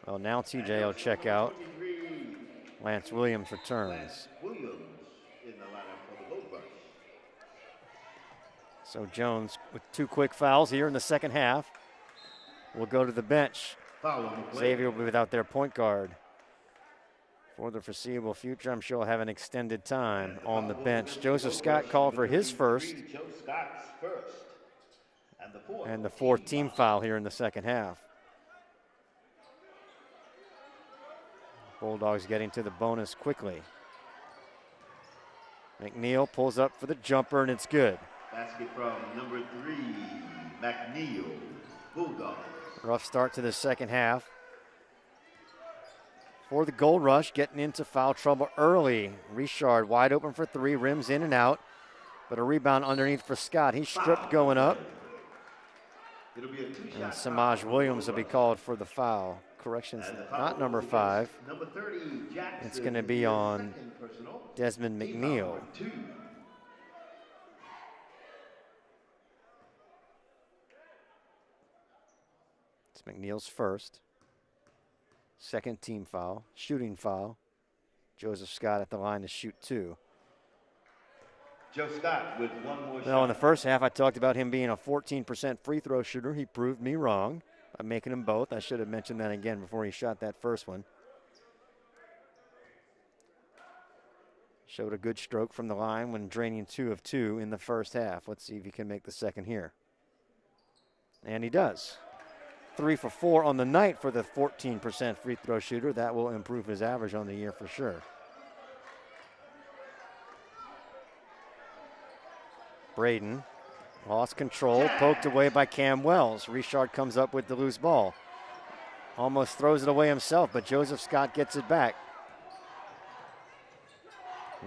Well, now TJ will check out. Lance Williams returns. Lance Williams in the lineup for the Gold Rush. So Jones with 2 quick fouls here in the second half will go to the bench. Foul on the play. Xavier will be without their point guard for the foreseeable future. I'm sure he'll have an extended time on the bench. Joseph Scott called for his first Joe Scott's first. and the fourth team foul here in the second half. Bulldogs getting to the bonus quickly. McNeil pulls up for the jumper, and it's good. Basket from number 3, McNeil, Bulldogs. Rough start to the second half for the Gold Rush, getting into foul trouble early. Richard wide open for 3, rims in and out, but a rebound underneath for Scott. He's stripped going up. It'll be a 2-shot And Samaj Williams will be called for the foul. Corrections, not number 5. Number 30, Jackson. It's going to be on Desmond McNeil. It's McNeil's first. Second team foul, shooting foul. Joseph Scott at the line to shoot 2. Joe Scott with one more shot. Well, in the first half, I talked about him being a 14% free throw shooter. He proved me wrong by making them both. I should have mentioned that again before he shot that first one. Showed a good stroke from the line when draining 2 of 2 in the first half. Let's see if he can make the second here. And he does. 3 for 4 on the night for the 14% free throw shooter. That will improve his average on the year for sure. Braden lost control, poked away by Cam Wells. Richard comes up with the loose ball. Almost throws it away himself, but Joseph Scott gets it back.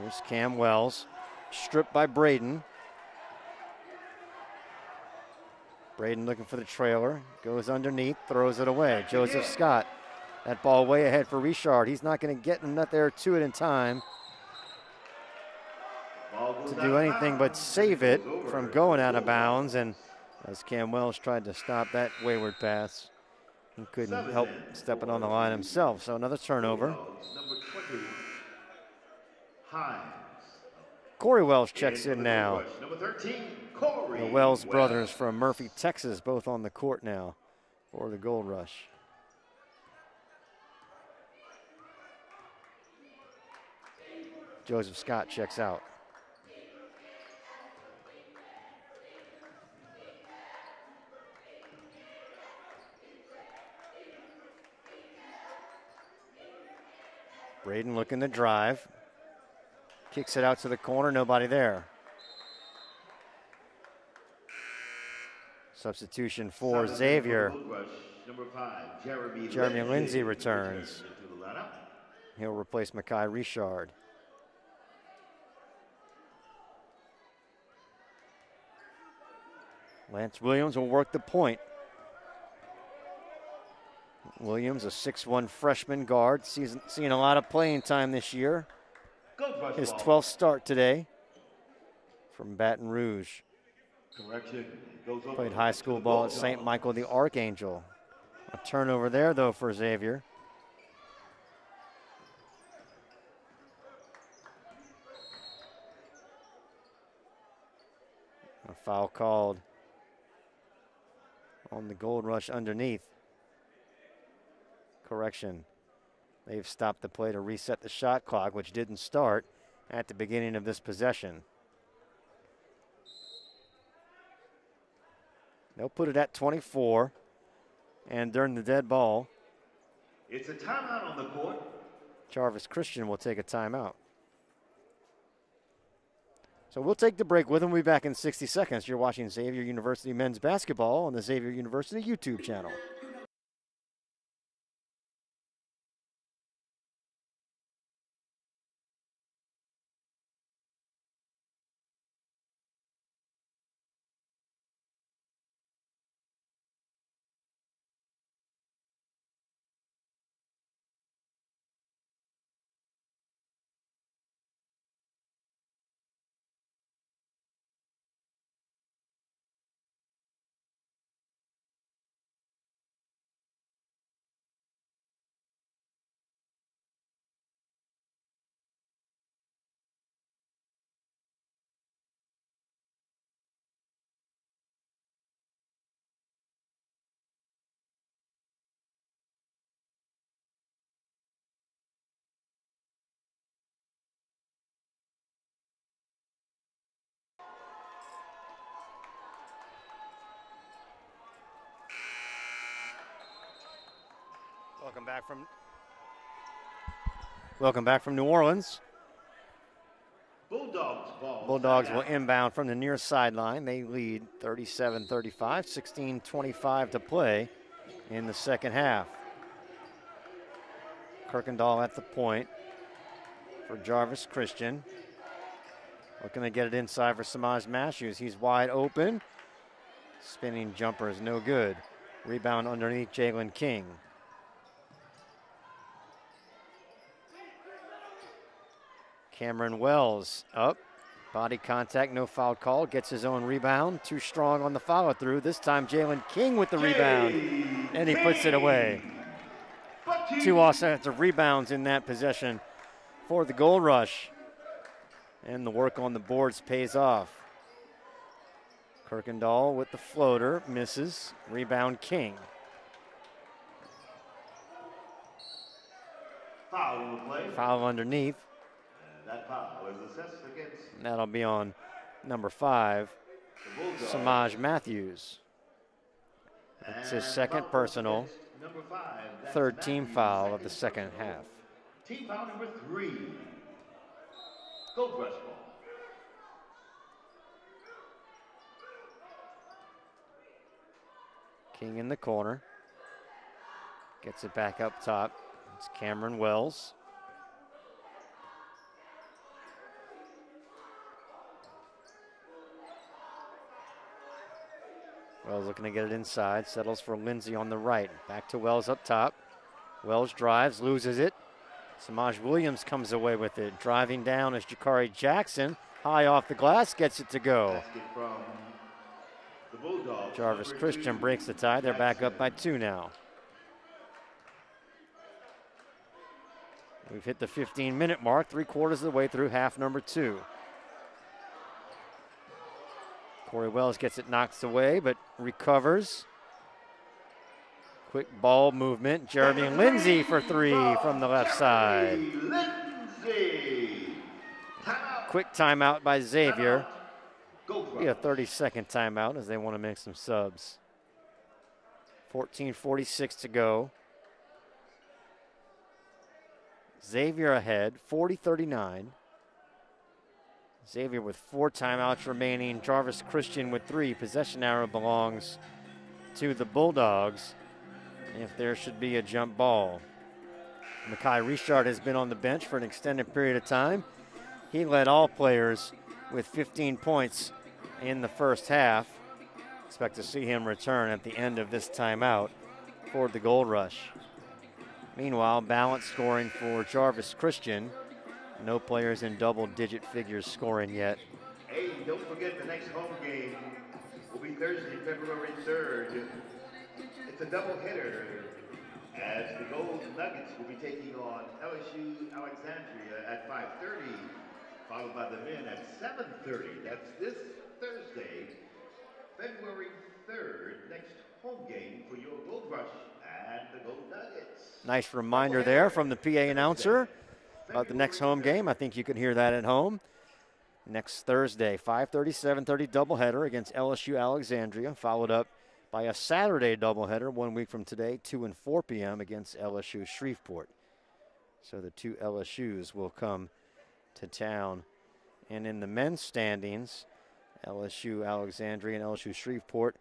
Here's Cam Wells, stripped by Braden. Braden looking for the trailer, goes underneath, throws it away. Joseph Scott, that ball way ahead for Richard. He's not going to get enough there to it in time to do anything but save it from going out of bounds. And as Cam Wells tried to stop that wayward pass, he couldn't help stepping on the line himself. So another turnover. Number 20, Hines. Corey Wells checks in now. Number 13, Corey. The Wells brothers from Murphy, Texas, both on the court now for the Gold Rush. Joseph Scott checks out. Braden looking to drive. Kicks it out to the corner, nobody there. Substitution for Xavier. Number 5, Jeremy Lindsay returns. He'll replace Makai Richard. Lance Williams will work the point. Williams, a 6'1" freshman guard, seeing a lot of playing time this year. His 12th start today from Baton Rouge. Played high school ball at St. Michael the Archangel. A turnover there, though, for Xavier. A foul called on the Gold Rush underneath. Correction. They've stopped the play to reset the shot clock, which didn't start at the beginning of this possession. They'll put it at 24, and during the dead ball, it's a timeout on the court. Jarvis Christian will take a timeout. So we'll take the break with him. We'll be back in 60 seconds. You're watching Xavier University men's basketball on the Xavier University YouTube channel. Welcome back from New Orleans. Bulldogs will inbound from the near sideline. They lead 37-35, 16:25 to play in the second half. Kirkendall at the point for Jarvis Christian. Looking to get it inside for Samaj Matthews. He's wide open. Spinning jumper is no good. Rebound underneath Jalen King. Cameron Wells up. Body contact, no foul call. Gets his own rebound. Too strong on the follow through. This time Jalen King with the rebound. And he puts it away. 2 offensive rebounds in that possession for the Gold Rush. And the work on the boards pays off. Kirkendall with the floater, misses. Rebound King. Foul underneath. That foul is assessed against. That'll be on number 5, Samaj Matthews. It's his second personal, third team foul of the second half. Team foul number 3. Gold Rush ball. King in the corner. Gets it back up top. It's Cameron Wells. Wells looking to get it inside. Settles for Lindsay on the right. Back to Wells up top. Wells drives, loses it. Samaj Williams comes away with it. Driving down is Jakari Jackson. High off the glass, gets it to go. Jarvis Christian breaks the tie. They're back up by 2 now. We've hit the 15-minute mark, 3/4 of the way through half number 2. Corey Wells gets it knocked away, but recovers. Quick ball movement. Jeremy Lindsay for 3 from the left side. Quick timeout by Xavier. Be a 30-second timeout as they want to make some subs. 14:46 to go. Xavier ahead, 40-39. Xavier with 4 timeouts remaining. Jarvis Christian with 3. Possession arrow belongs to the Bulldogs if there should be a jump ball. Mekhi Richard has been on the bench for an extended period of time. He led all players with 15 points in the first half. Expect to see him return at the end of this timeout for the Gold Rush. Meanwhile, balanced scoring for Jarvis Christian. No players in double-digit figures scoring yet. Hey, don't forget the next home game will be Thursday, February 3rd. It's a doubleheader as the Gold Nuggets will be taking on LSU Alexandria at 5:30, followed by the men at 7:30. That's this Thursday, February 3rd, next home game for your Gold Rush and the Gold Nuggets. Nice reminder there from the PA announcer about the next home game. I think you can hear that at home. Next Thursday, 5:30, 7:30 doubleheader against LSU Alexandria, followed up by a Saturday doubleheader 1 week from today, 2 and 4 p.m. against LSU Shreveport. So the 2 LSUs will come to town. And in the men's standings, LSU Alexandria and LSU Shreveport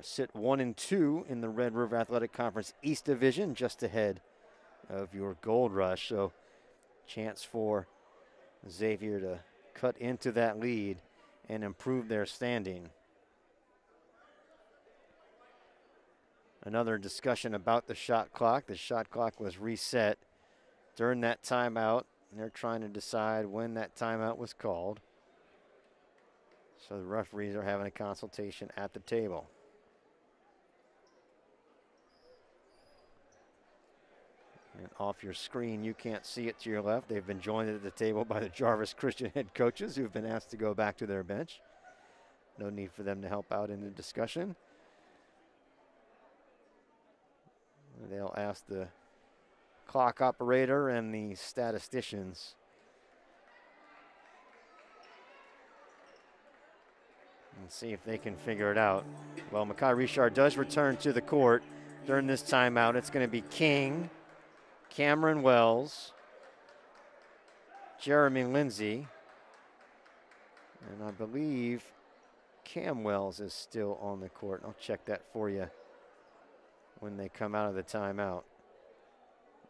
sit 1 and 2 in the Red River Athletic Conference East Division, just ahead of your Gold Rush. So chance for Xavier to cut into that lead and improve their standing. Another discussion about the shot clock. The shot clock was reset during that timeout. And they're trying to decide when that timeout was called. So the referees are having a consultation at the table. And off your screen, you can't see it to your left. They've been joined at the table by the Jarvis Christian head coaches who've been asked to go back to their bench. No need for them to help out in the discussion. They'll ask the clock operator and the statisticians. And see if they can figure it out. Well, Mekhi Richard does return to the court during this timeout. It's going to be King, Cameron Wells, Jeremy Lindsay, And I believe Cam Wells is still on the court. I'll check that for you when they come out of the timeout.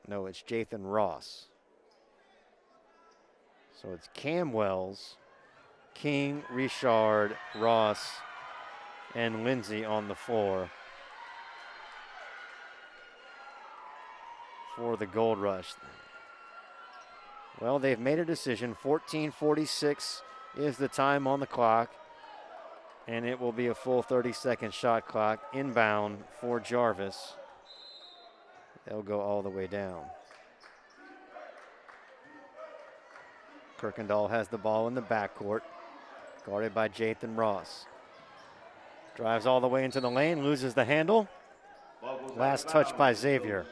No, it's Jathan Ross. So it's Cam Wells, King, Richard, Ross, and Lindsay on the floor for the Gold Rush. Well, they've made a decision. 14:46 is the time on the clock, and it will be a full 30-second shot clock inbound for Jarvis. They'll go all the way down. Kirkendall has the ball in the backcourt, guarded by Jathan Ross. Drives all the way into the lane, loses the handle. Last touch by Xavier.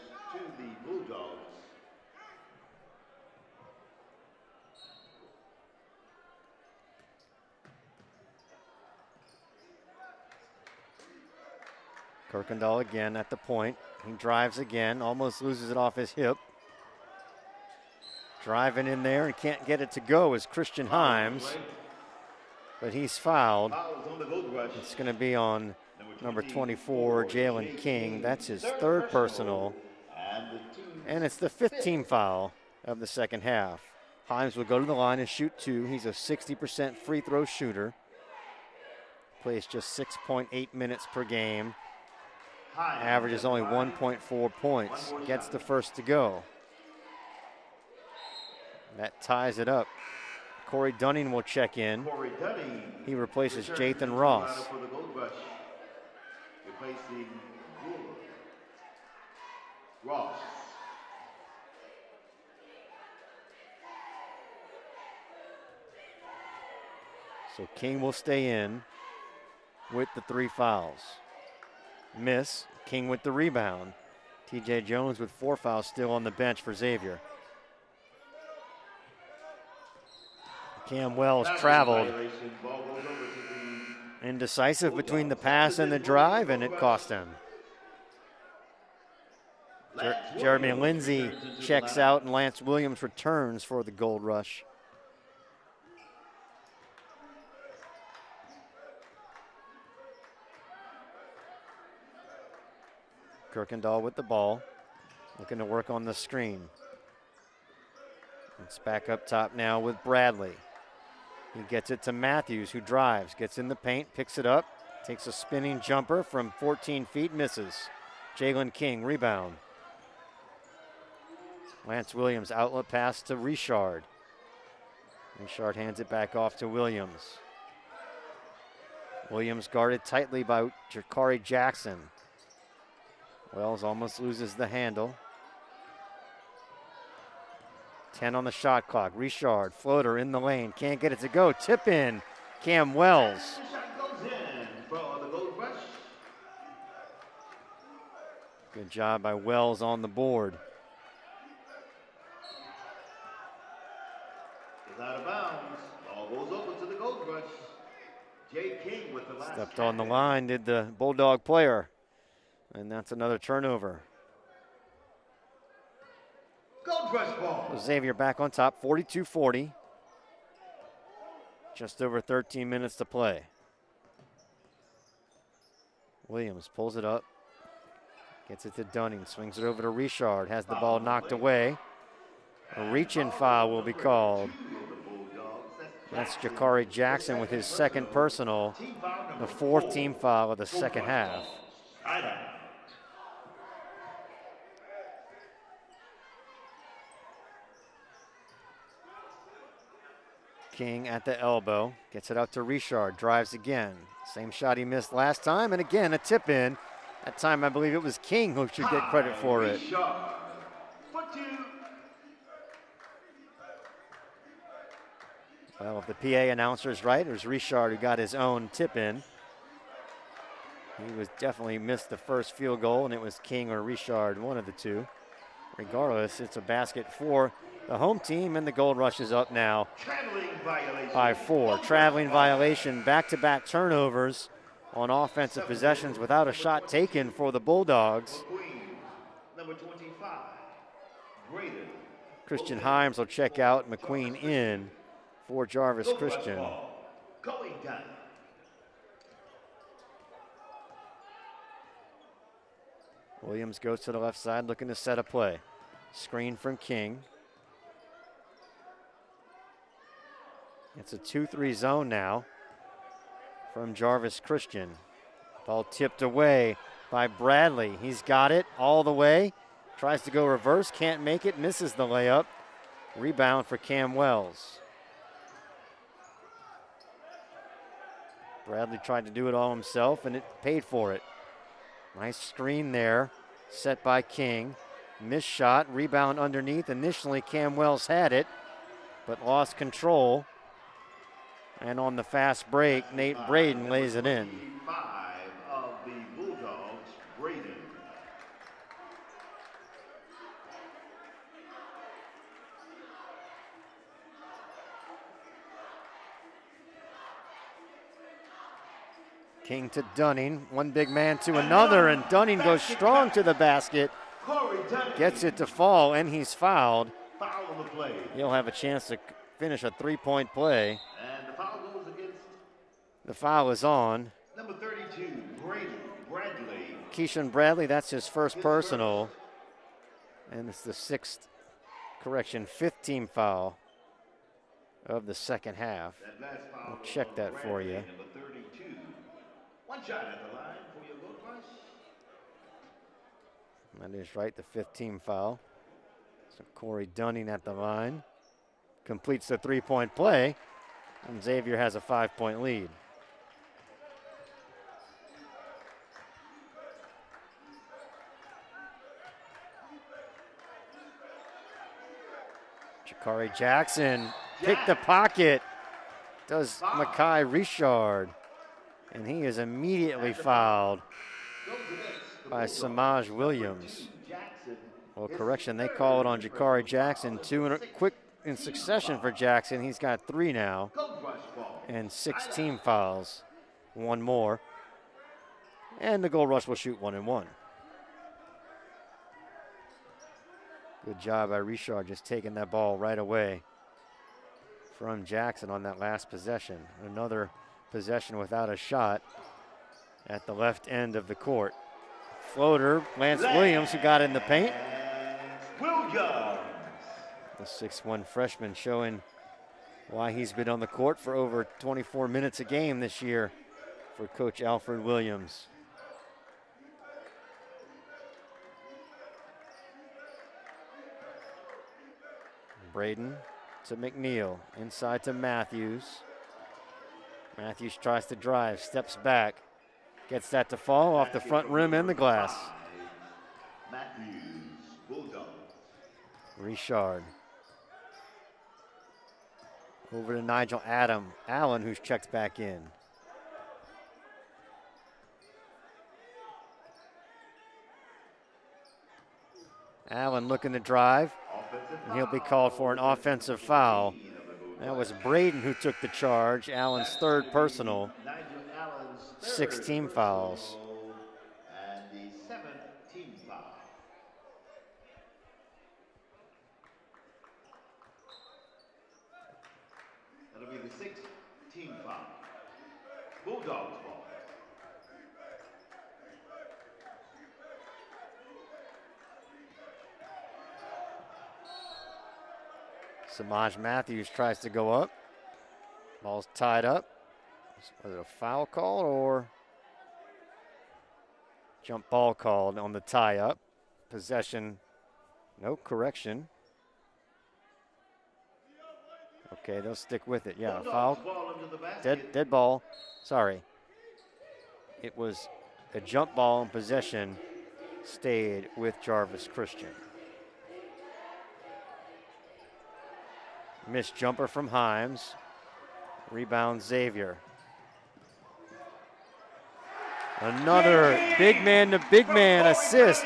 Kirkendall again at the point. He drives again, almost loses it off his hip. Driving in there and can't get it to go is Christian Himes, but he's fouled. It's going to be on number 24, Jalen King. That's his third personal, and it's the 5th team foul of the second half. Himes will go to the line and shoot 2. He's a 60% free throw shooter. Plays just 6.8 minutes per game. Averages only 1.4 points. Gets the first to go. That ties it up. Corey Dunning will check in. He replaces Jathan Ross. Replacing Ross. So King will stay in with the 3 fouls. Miss. King with the rebound. TJ Jones with 4 fouls still on the bench for Xavier. Cam Wells traveled. Indecisive between the pass and the drive, and it cost him. Jeremy Lindsay checks out, and Lance Williams returns for the Gold Rush. Kirkendall with the ball, looking to work on the screen. It's back up top now with Bradley. He gets it to Matthews, who drives, gets in the paint, picks it up, takes a spinning jumper from 14 feet, misses. Jalen King, rebound. Lance Williams, outlet pass to Richard. Richard hands it back off to Williams. Williams guarded tightly by Jakari Jackson. Wells almost loses the handle. 10 on the shot clock. Richard, floater in the lane. Can't get it to go. Tip in. Cam Wells. Good job by Wells on the board. Is out of bounds. Ball goes over to the Gold Rush. Jay King with the last. Stepped on the line, did the Bulldog player. And that's another turnover. Gold Rush ball. So Xavier back on top, 42-40. Just over 13 minutes to play. Williams pulls it up. Gets it to Dunning, swings it over to Richard, has the ball knocked away. A reach-in foul will be called. That's Jakari Jackson with his second personal, the 4th team foul of the second half. King at the elbow, gets it out to Richard, drives again. Same shot he missed last time, and again a tip in. That time I believe it was King who should get credit for it. Well, if the PA announcer's right, it was Richard who got his own tip in. He was definitely missed the first field goal, and it was King or Richard, one of the two. Regardless, it's a basket for the home team, and the Gold Rush is up now by 4. Traveling violation, back-to-back turnovers on offensive possessions without a shot taken for the Bulldogs. Number 25, Braden. Christian Himes will check out, McQueen in for Jarvis Christian. going down. Williams goes to the left side looking to set a play. Screen from King. It's a 2-3 zone now from Jarvis Christian. Ball tipped away by Bradley. He's got it all the way. Tries to go reverse, can't make it, misses the layup. Rebound for Cam Wells. Bradley tried to do it all himself, and it paid for it. Nice screen there, set by King. Missed shot, rebound underneath. Initially, Cam Wells had it, but lost control. And on the fast break, Nate Braden lays it in. 5 of the Bulldogs, Braden. King to Dunning, one big man to another, and Dunning goes strong to the basket. Gets it to fall, and he's fouled. Foul on the play. He'll have a chance to finish a three-point play. And the foul goes against The foul is on. number 32, Bradley. Keishan Bradley, that's his first personal. And it's the fifth team foul of the second half. That last foul I'll check that for you. Number 32. One shot at the line for your goal rush. That is right, the fifth team foul. So Corey Dunning at the line. Completes the three-point play. And Xavier has a 5-point lead. Jakari Jackson picked the pocket. Does Makai Richard. And he is immediately fouled by Samaj Williams. Well, correction, they call it on Jakari Jackson. Quick in succession for Jackson. He's got 3 now. And 6 team fouls. 1 more. And the Gold Rush will shoot 1 and 1. Good job by Richard just taking that ball right away from Jackson on that last possession. Another possession without a shot at the left end of the court. Floater, Lance Williams, who got in the paint. The 6'1" freshman showing why he's been on the court for over 24 minutes a game this year for Coach Alfred Williams. Braden to McNeil, inside to Matthews. Matthews tries to drive, steps back, gets that to fall off the front rim and the glass. Matthews, Bulldogs. Richard. Over to Nigel Allen, who's checked back in. Allen looking to drive, and he'll be called for an offensive foul. That was Braden who took the charge, Allen's third personal. 6 team fouls. And the 7th team foul. That'll be the 6th team foul. Bulldogs ball. Samaj Matthews tries to go up. Ball's tied up. Was it a foul call or jump ball called on the tie-up? Possession, no correction. Okay, they'll stick with it. Yeah, foul. Dead ball. Sorry. It was a jump ball in possession. Stayed with Jarvis Christian. Missed jumper from Himes. Rebound Xavier. Another big man to big man assist.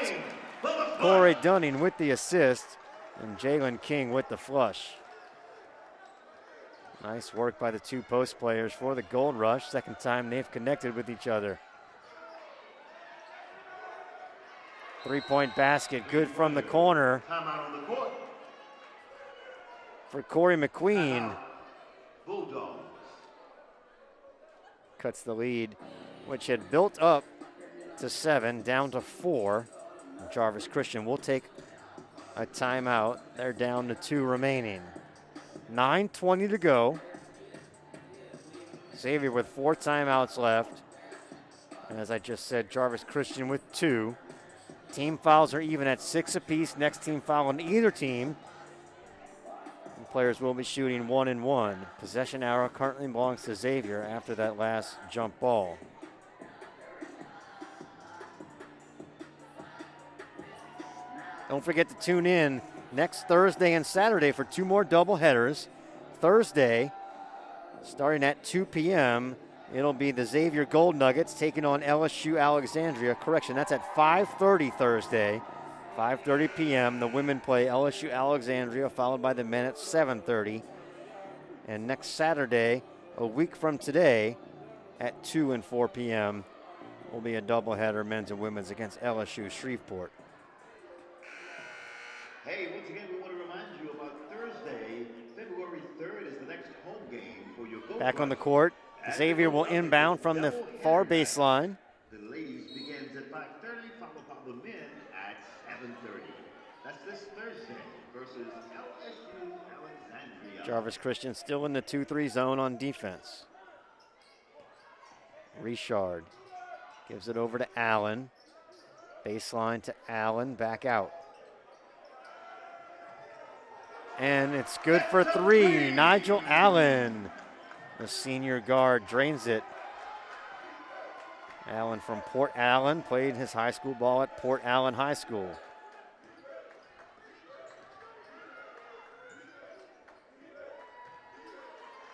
Corey Dunning with the assist. And Jalen King with the flush. Nice work by the 2 post players for the Gold Rush. Second time they've connected with each other. 3-point basket, good from the corner. For Corey McQueen. Bulldogs. cuts the lead, which had built up to 7, down to 4. Jarvis Christian will take a timeout. They're down to 2 remaining. 9:20 to go. Xavier with 4 timeouts left. And as I just said, Jarvis Christian with 2. Team fouls are even at 6 apiece. Next team foul on either team. And players will be shooting 1 and 1. Possession arrow currently belongs to Xavier after that last jump ball. Don't forget to tune in next Thursday and Saturday for 2 more doubleheaders. Thursday, starting at 2 p.m., it'll be the Xavier Gold Nuggets taking on LSU Alexandria. Correction, that's at 5:30 Thursday. 5:30 p.m., the women play LSU Alexandria, followed by the men at 7:30. And next Saturday, a week from today, at 2 and 4 p.m., will be a doubleheader, men's and women's, against LSU Shreveport. Hey, once again, we want to remind you about Thursday, February 3rd is the next home game for your Gold Back on the court, Xavier will inbound from the far baseline. The ladies begins at 5:30, followed by the men at 7:30. That's this Thursday versus LSU Alexandria. Jarvis Christian still in the 2-3 zone on defense. Richard gives it over to Allen. Baseline to Allen, back out. And it's good for 3. Nigel Allen, the senior guard, drains it. Allen from Port Allen, played his high school ball at Port Allen High School.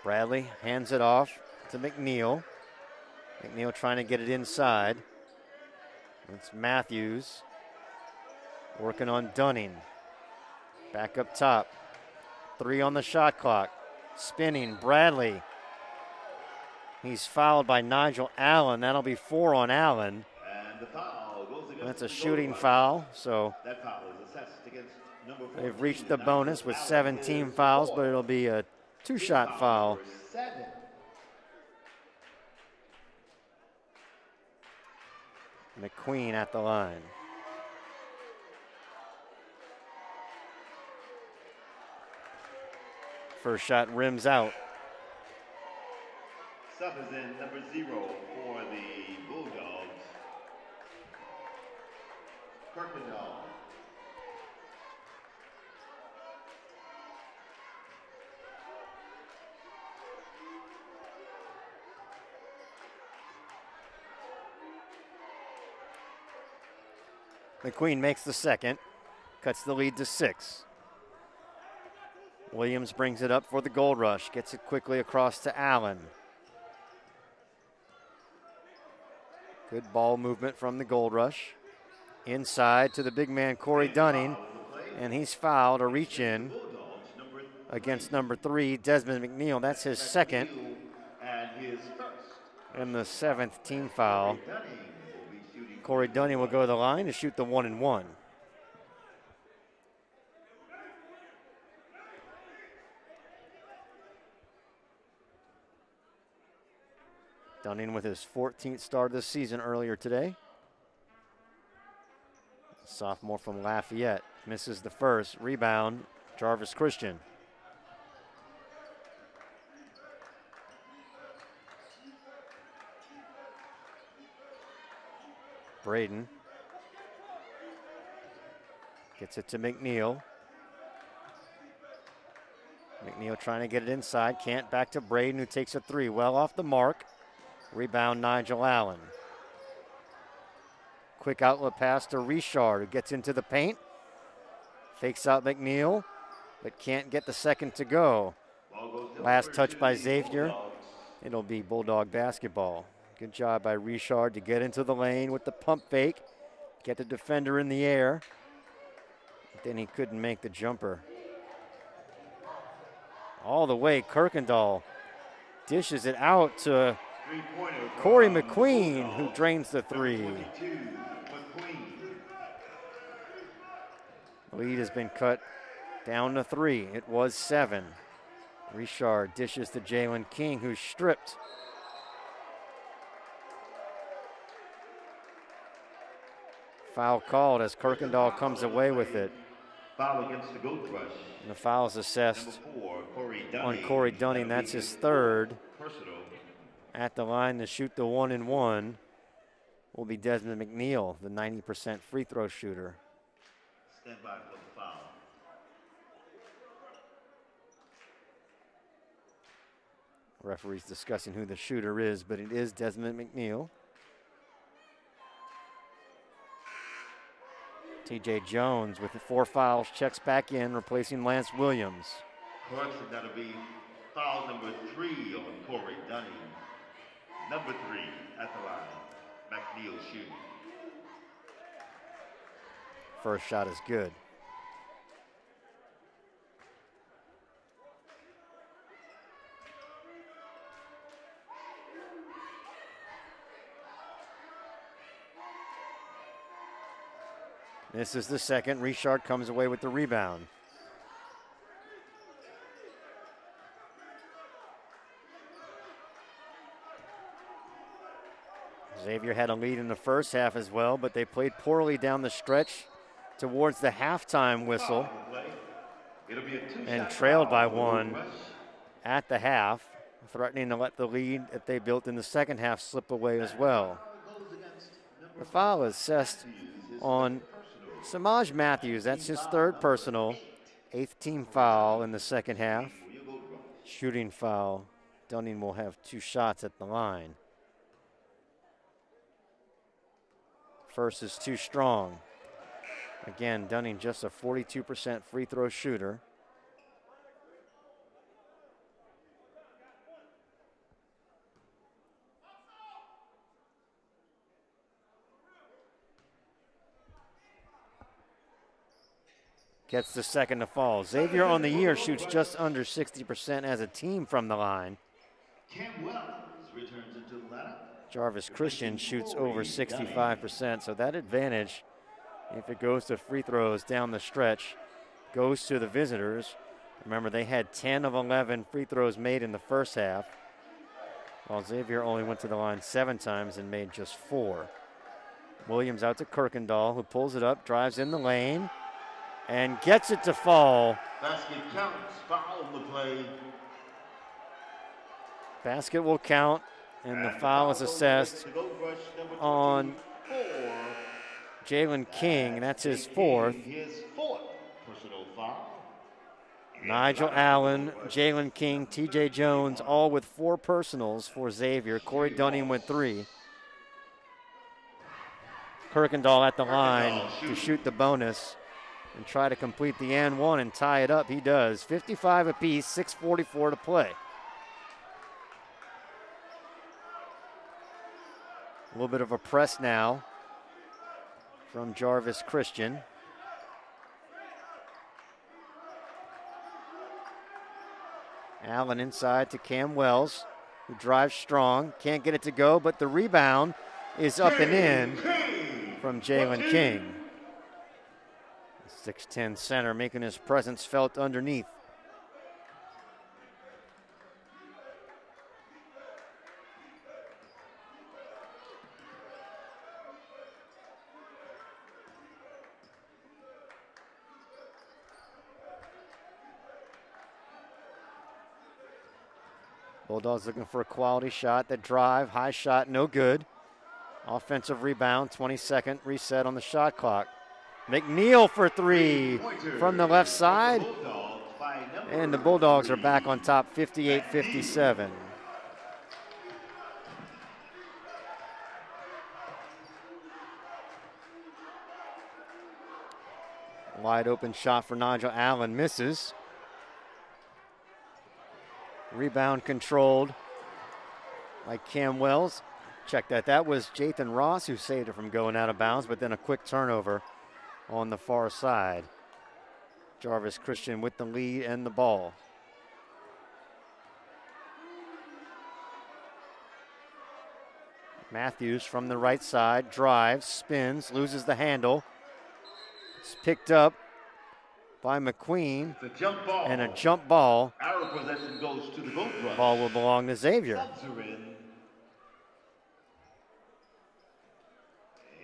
Bradley hands it off to McNeil. McNeil trying to get it inside. It's Matthews working on Dunning. Back up top. 3 on the shot clock. Spinning, Bradley. He's fouled by Nigel Allen. That'll be 4 on Allen. And the foul goes against That's a shooting foul, so that foul is assessed against number 14. They've reached the bonus with 7 team fouls, but it'll be a 2-shot foul. 7. McQueen at the line. First shot rims out. Sub is in number 0 for the Bulldogs. Kirkendall. McQueen makes the second, cuts the lead to 6. Williams brings it up for the Gold Rush, gets it quickly across to Allen. Good ball movement from the Gold Rush. Inside to the big man, Corey Dunning, and he's fouled, a reach in against number 3, Desmond McNeil. That's his second and the 7th team foul. Corey Dunning will go to the line to shoot the 1 and 1. Dunning with his 14th start of the season earlier today. Sophomore from Lafayette misses the first. Rebound, Jarvis Christian. Braden gets it to McNeil. McNeil trying to get it inside, can't. Back to Braden, who takes a 3, well off the mark. Rebound, Nigel Allen. Quick outlet pass to Richard, who gets into the paint. Fakes out McNeil, but can't get the second to go. Last touch by Xavier. It'll be Bulldog basketball. Good job by Richard to get into the lane with the pump fake. Get the defender in the air. But then he couldn't make the jumper. All the way, Kirkendall dishes it out to Corey McQueen, who drains the 3. Lead has been cut down to 3. It was 7. Richard dishes to Jalen King, who's stripped. Foul called as Kirkendall comes away with it. Foul against the Gold Rush. And the foul is assessed on Corey Dunning. That's his third. Personal. At the line to shoot the 1-and-1 will be Desmond McNeil, the 90% free throw shooter. Stand by for the foul. Referee's discussing who the shooter is, but it is Desmond McNeil. TJ Jones with the 4 fouls checks back in, replacing Lance Williams. Correction, that'll be foul number 3 on Corey Dunning. Number 3 at the line. McNeil shooting. First shot is good. This is the second. Richard comes away with the rebound. Xavier had a lead in the first half as well, but they played poorly down the stretch towards the halftime whistle and trailed by 1 at the half, threatening to let the lead that they built in the second half slip away as well. The foul is assessed on Samaj Matthews. That's his third personal, 8th team foul in the second half. Shooting foul. Dunning will have 2 shots at the line. First is too strong. Again, Dunning just a 42% free throw shooter. Gets the second to fall. Xavier on the year shoots just under 60% as a team from the line. Jarvis Christian shoots over 65%, so that advantage, if it goes to free throws down the stretch, goes to the visitors. Remember, they had 10 of 11 free throws made in the first half, while Xavier only went to the line 7 times and made just 4. Williams out to Kirkendall, who pulls it up, drives in the lane, and gets it to fall. Basket counts, foul on the play. Basket will count, and the foul is assessed on Jalen King. That's his 4th. Personal foul. Nigel Allen, Jalen King, TJ Jones, all with 4 personals for Xavier. Corey Dunning with 3. Kirkendall at the line to shoot the bonus and try to complete the and 1 and tie it up. He does. 55 apiece, 6:44 to play. A little bit of a press now from Jarvis Christian. Allen inside to Cam Wells, who drives strong. Can't get it to go, but the rebound is up and in from Jalen King. 6'10" center making his presence felt underneath. Bulldogs looking for a quality shot. That drive, high shot, no good. Offensive rebound, 22nd reset on the shot clock. McNeil for 3 from the left side. And the Bulldogs are back on top, 58-57. Wide open shot for Nigel Allen, misses. Rebound controlled by Cam Wells. Check that. That was Jathan Ross who saved it from going out of bounds, but then a quick turnover on the far side. Jarvis Christian with the lead and the ball. Matthews from the right side, drives, spins, loses the handle. It's picked up by McQueen, and a jump ball. Our possession goes to the Gold Rush. Ball will belong to Xavier.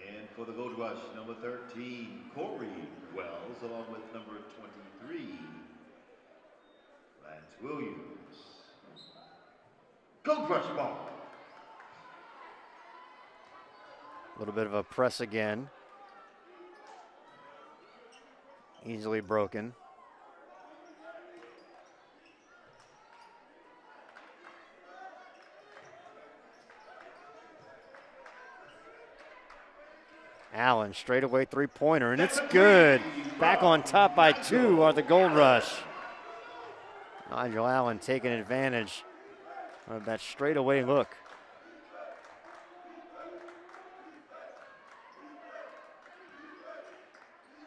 And for the Gold Rush, number 13, Corey Wells, along with number 23, Lance Williams. Gold Rush ball. A little bit of a press again. Easily broken. Allen, straightaway three-pointer, and it's good. Back on top by 2 are the Gold Rush. Nigel Allen taking advantage of that straightaway look.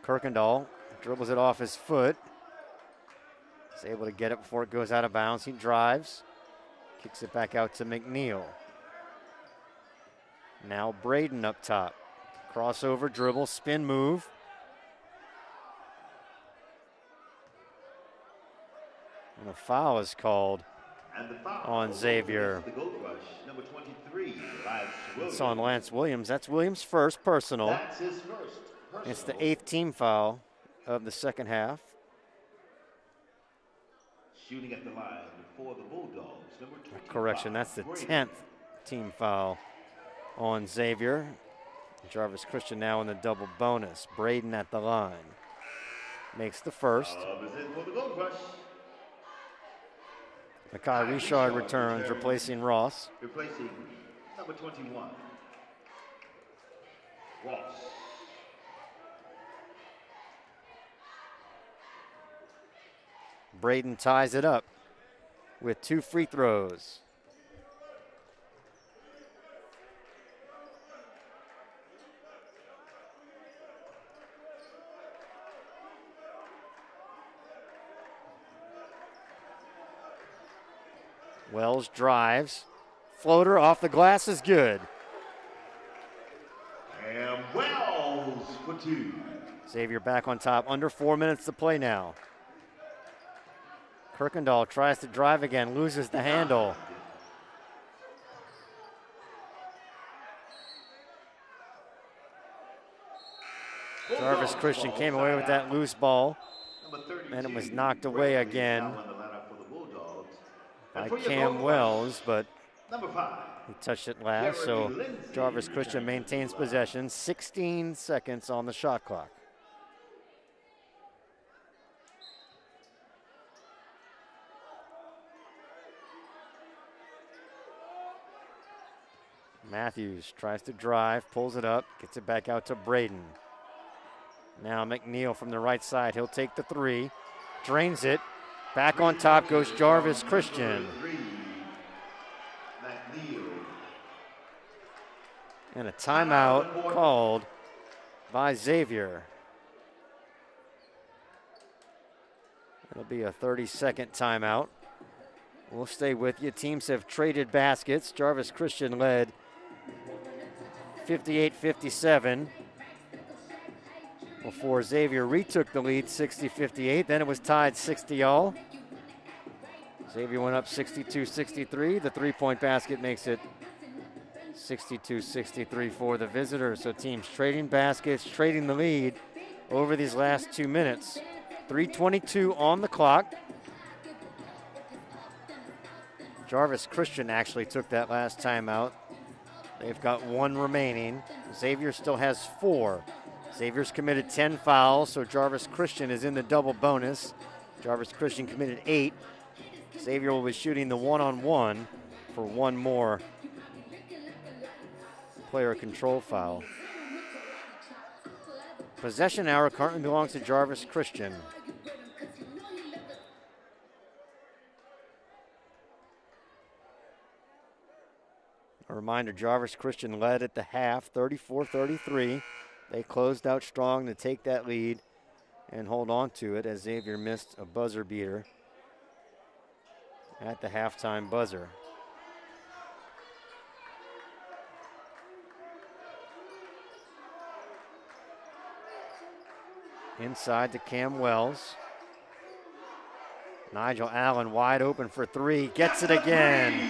Kirkendall dribbles it off his foot. He's able to get it before it goes out of bounds. He drives, kicks it back out to McNeil. Now Braden up top. Crossover, dribble, spin move. And a foul is called on Xavier. The Gold Rush, number 23, Lance Williams. It's on Lance Williams. That's Williams' first personal. That's his first personal. It's the 8th team foul of the second half. Shooting at the line for the Bulldogs, number 25. Correction, that's the 10th team foul on Xavier. Jarvis Christian now in the double bonus. Braden at the line. Makes the first. Is in for the Gold Rush. Makai Richard returns, replacing Ross. Replacing number 21, Ross. Braden ties it up with 2 free throws. Wells drives. Floater off the glass is good. And Wells for 2. Xavier back on top. Under 4 minutes to play now. Kirkendall tries to drive again, loses the handle. Jarvis Christian came away with that loose ball, and it was knocked away again by Cam Wells, but he touched it last, so Jarvis Christian maintains possession. 16 seconds on the shot clock. Matthews tries to drive, pulls it up, gets it back out to Braden. Now McNeil from the right side. He'll take the 3, drains it. Back on top goes Jarvis Christian. And a timeout called by Xavier. It'll be a 30-second timeout. We'll stay with you. Teams have traded baskets. Jarvis Christian led 58-57 before Xavier retook the lead 60-58. Then it was tied 60-all. Xavier went up 62-63. The three-point basket makes it 62-63 for the visitors. So teams trading baskets, trading the lead over these last 2 minutes. 3:22 on the clock. Jarvis Christian actually took that last timeout. They've got 1 remaining. Xavier still has 4. Xavier's committed 10 fouls, so Jarvis Christian is in the double bonus. Jarvis Christian committed 8. Xavier will be shooting the one-on-one for 1 more player control foul. Possession arrow currently belongs to Jarvis Christian. A reminder, Jarvis Christian led at the half, 34-33. They closed out strong to take that lead and hold on to it as Xavier missed a buzzer beater at the halftime buzzer. Inside to Cam Wells. Nigel Allen wide open for 3, gets it again.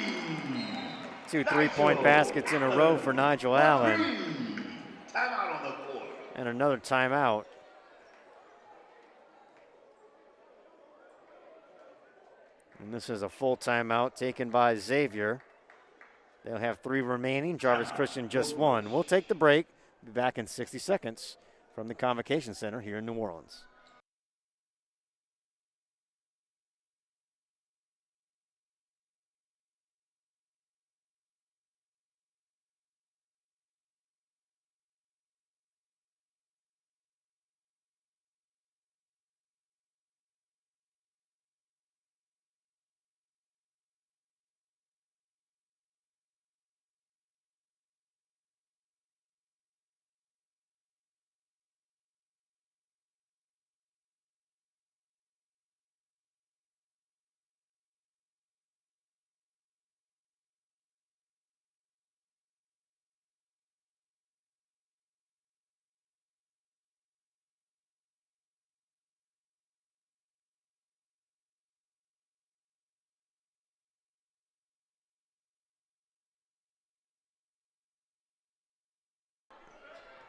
2 3-point baskets in a row for Nigel Allen. Timeout on the And another timeout. And this is a full timeout taken by Xavier. They'll have 3 remaining. Jarvis Christian just 1. We'll take the break. Be back in 60 seconds from the Convocation Center here in New Orleans.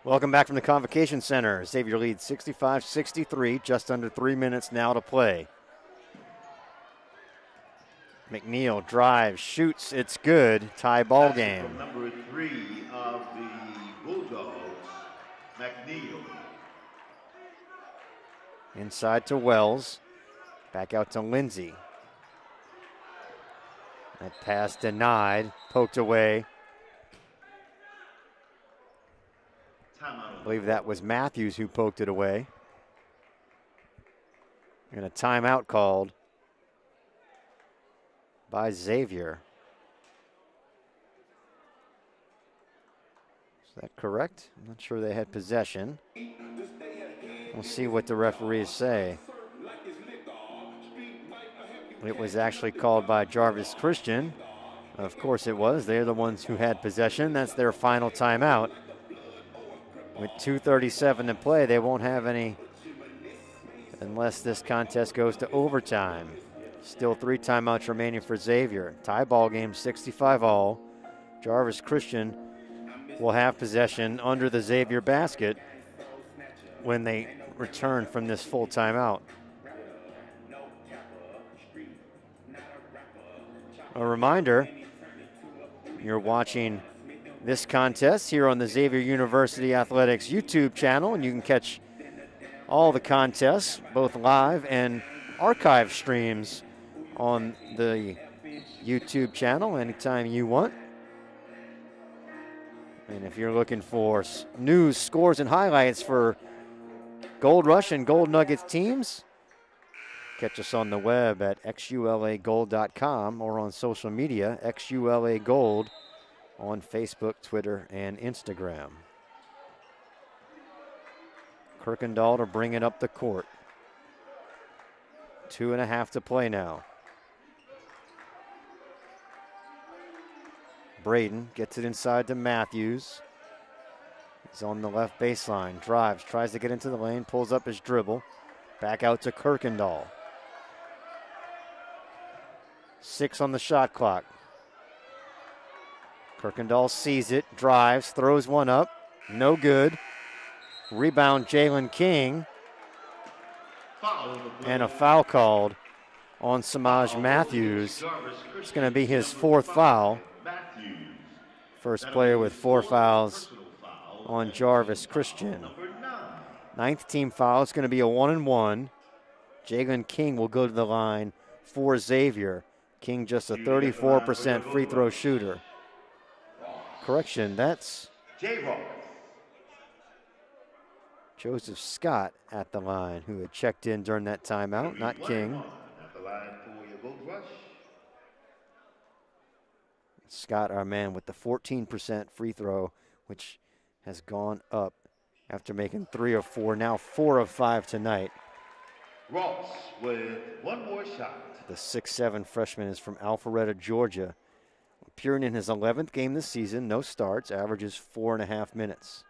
Welcome back from the Convocation Center. Xavier leads 65-63, just under 3 minutes now to play. McNeil drives, shoots, it's good. Tie ball game. From number 3 of the Bulldogs, McNeil. Inside to Wells. Back out to Lindsay. That pass denied, poked away. I believe that was Matthews who poked it away. And a timeout called by Xavier. Is that correct? I'm not sure they had possession. We'll see what the referees say. It was actually called by Jarvis Christian. Of course it was. They're the ones who had possession. That's their final timeout. With 2:37 to play, they won't have any unless this contest goes to overtime. Still 3 timeouts remaining for Xavier. Tie ball game, 65-all. Jarvis Christian will have possession under the Xavier basket when they return from this full timeout. A reminder, you're watching this contest here on the Xavier University Athletics YouTube channel, and you can catch all the contests, both live and archive streams on the YouTube channel anytime you want. And if you're looking for news, scores, and highlights for Gold Rush and Gold Nuggets teams, catch us on the web at XULAGold.com or on social media, XULA Gold, on Facebook, Twitter, and Instagram. Kirkendall to bring it up the court. 2.5 to play now. Braden gets it inside to Matthews. He's on the left baseline, drives, tries to get into the lane, pulls up his dribble. Back out to Kirkendall. 6 on the shot clock. Kirkendall sees it, drives, throws one up, no good. Rebound Jalen King. And a foul called on Samaj Matthews. It's going to be his 4th foul. First player with 4 fouls on Jarvis Christian. 9th team foul. It's going to be a 1-and-1. Jalen King will go to the line for Xavier. King just a 34% free throw shooter. Correction, that's Joseph Scott at the line, who had checked in during that timeout, not King. Scott, our man, with the 14% free throw, which has gone up after making 3 of 4, now 4 of 5 tonight. Ross with 1 more shot. The 6'7" freshman is from Alpharetta, Georgia. Appearing in his 11th game this season, no starts, averages 4.5 minutes.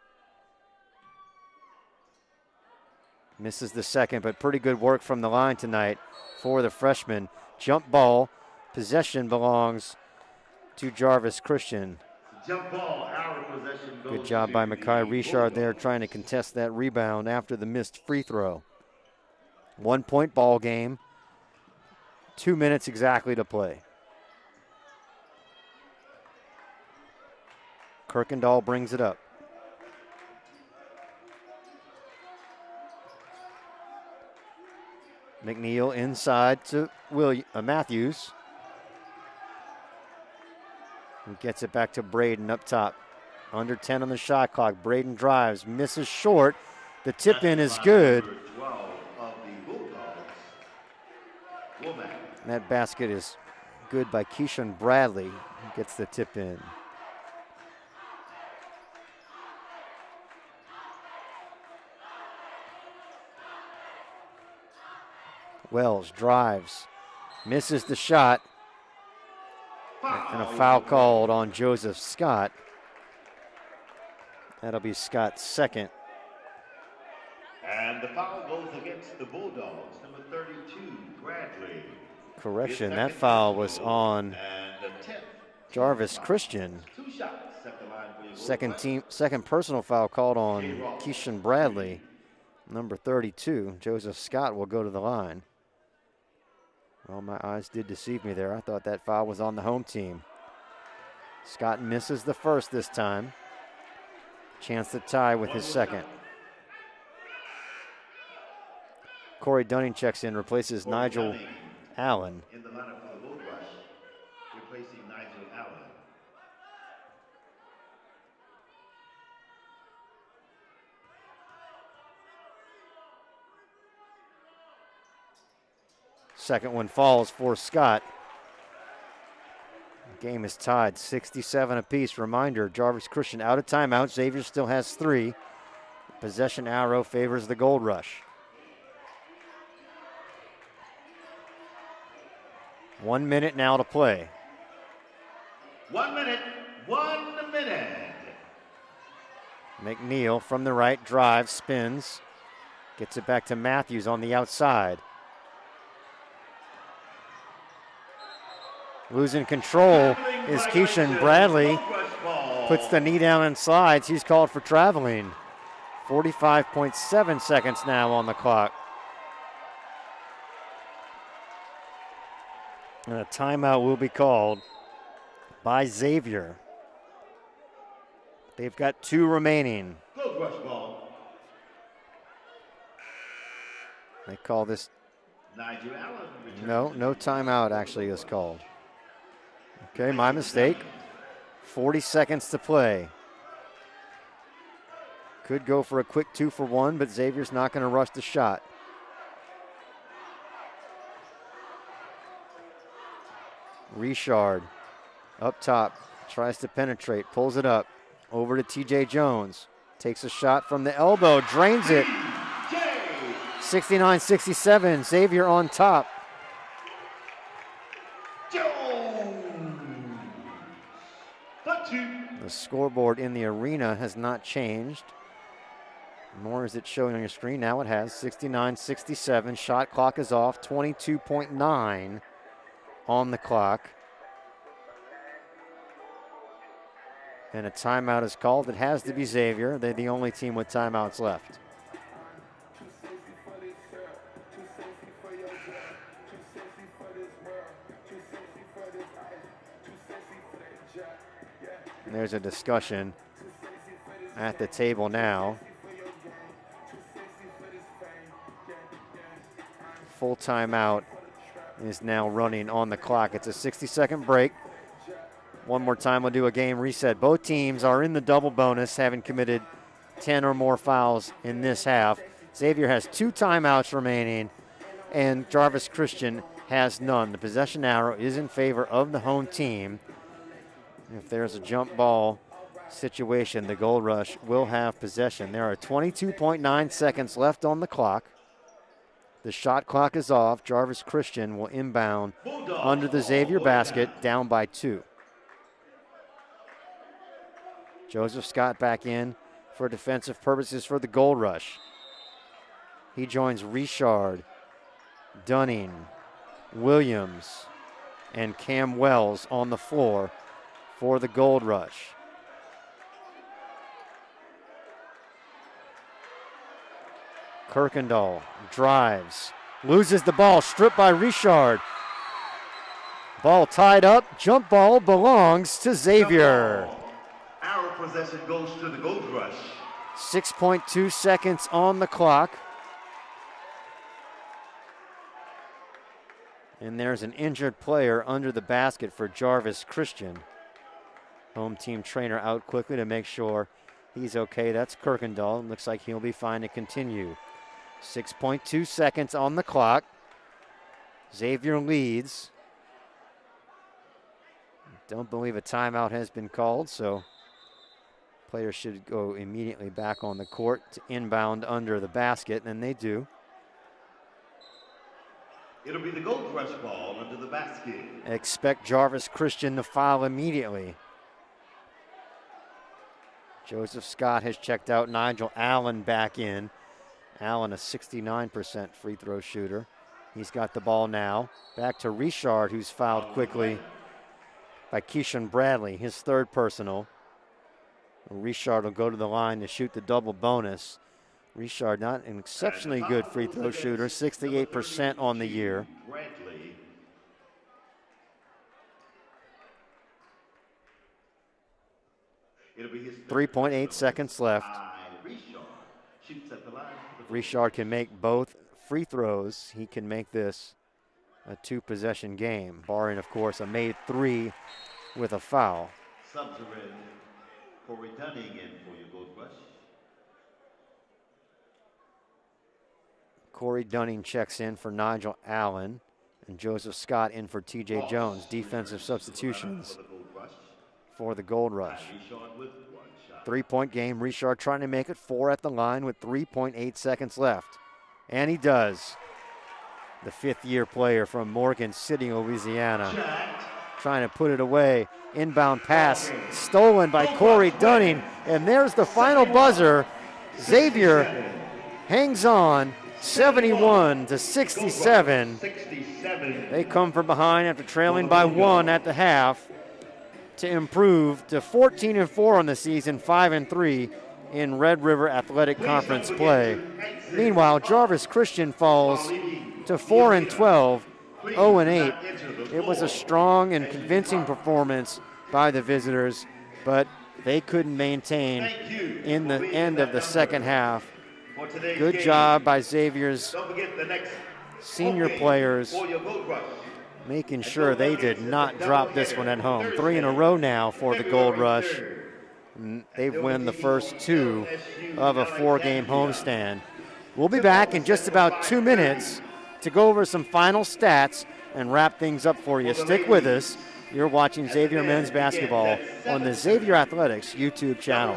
Misses the second, but pretty good work from the line tonight for the freshman. Jump ball, possession belongs to Jarvis Christian. Jump ball, our possession goes Good job by to Mekhi the Richard there Bulldogs. trying to contest that rebound after the missed free throw. 1 point ball game. 2 minutes exactly to play. Kirkendall brings it up. McNeil inside to Matthews. He gets it back to Braden up top. Under 10 on the shot clock. Braden drives, misses short. The tip in is good. Number 12 of the Bulldogs. And that basket is good by Keyshawn Bradley. He gets the tip in. Wells drives, misses the shot, and a foul called on Joseph Scott. That'll be Scott's second. And the foul goes against the Bulldogs, number 32, Bradley. Correction, that foul was on Jarvis Christian. 2 shots at the line for your Second personal foul called on Keyshawn Bradley, number 32. Joseph Scott will go to the line. Well, my eyes did deceive me there. I thought that foul was on the home team. Scott misses the first this time. Chance to tie with his second. Corey Dunning checks in, replaces Nigel Allen. In the lineup for the Bull Rush, replacing Nigel Allen. Second one falls for Scott. The game is tied 67 apiece. Reminder, Jarvis Christian out of timeout. Xavier still has 3. Possession arrow favors the Gold Rush. 1 minute now to play. 1 minute, 1 minute. McNeil from the right, drives, spins. Gets it back to Matthews on the outside. Losing control is Keyshawn Bradley. Puts the knee down and slides. He's called for traveling. 45.7 seconds now on the clock. And a timeout will be called by Xavier. They've got 2 remaining. They call this. No timeout actually is called. Okay, my mistake. 40 seconds to play. Could go for a quick 2-for-1, but Xavier's not going to rush the shot. Richard up top, tries to penetrate, pulls it up, over to TJ Jones. Takes a shot from the elbow, drains it. 69-67, Xavier on top. The scoreboard in the arena has not changed, nor is it showing on your screen. Now it has 69-67. Shot clock is off, 22.9 on the clock. And a timeout is called. It has to be Xavier. They're the only team with timeouts left. And there's a discussion at the table now. Full timeout is now running on the clock. It's a 60-second break. One more time, we'll do a game reset. Both teams are in the double bonus, having committed 10 or more fouls in this half. Xavier has 2 timeouts remaining, and Jarvis Christian has none. The possession arrow is in favor of the home team. If there's a jump ball situation, the Gold Rush will have possession. There are 22.9 seconds left on the clock. The shot clock is off. Jarvis Christian will inbound under the Xavier basket, down by 2. Joseph Scott back in for defensive purposes for the Gold Rush. He joins Richard, Dunning, Williams, and Cam Wells on the floor for the Gold Rush. Kirkendall drives, loses the ball, stripped by Richard. Ball tied up, jump ball belongs to Xavier. Our possession goes to the Gold Rush. 6.2 seconds on the clock. And there's an injured player under the basket for Jarvis Christian. Home team trainer out quickly to make sure he's okay. That's Kirkendall. Looks like he'll be fine to continue. 6.2 seconds on the clock. Xavier leads. Don't believe a timeout has been called, so players should go immediately back on the court to inbound under the basket, and they do. It'll be the Gold Rush ball under the basket. Expect Jarvis Christian to foul immediately. Joseph Scott has checked out. Nigel Allen back in. Allen, a 69% free throw shooter. He's got the ball now. Back to Richard, who's fouled quickly by Keishan Bradley, his third personal. Richard will go to the line to shoot the double bonus. Richard, not an exceptionally good free throw shooter, 68% on the year. 3.8 seconds left. Richard can make both free throws. He can make this a two-possession game, barring, of course, a made three with a foul. Subs are in. Corey Dunning in for your Gold Rush. Corey Dunning checks in for Nigel Allen, and Joseph Scott in for T.J. Jones. Defensive substitutions for the Gold Rush. 3-point game. Richard trying to make it 4 at the line with 3.8 seconds left. And he does. The fifth-year player from Morgan City, Louisiana, trying to put it away. Inbound pass stolen by Corey Dunning. And there's the final buzzer. Xavier hangs on, 71-67. They come from behind after trailing by 1 at the half to improve to 14-4 on the season, 5-3 in Red River Athletic Conference play. Meanwhile, Jarvis Christian falls to 4-12, 0-8. It was a strong and convincing performance by the visitors, but they couldn't maintain in the end of the second half. Good job by Xavier's senior players, making sure they did not drop this one at home. 3 in a row now for the Gold Rush. They've won the first 2 of a 4-game homestand. We'll be back in just about 2 minutes to go over some final stats and wrap things up for you. Stick with us. You're watching Xavier Men's Basketball on the Xavier Athletics YouTube channel.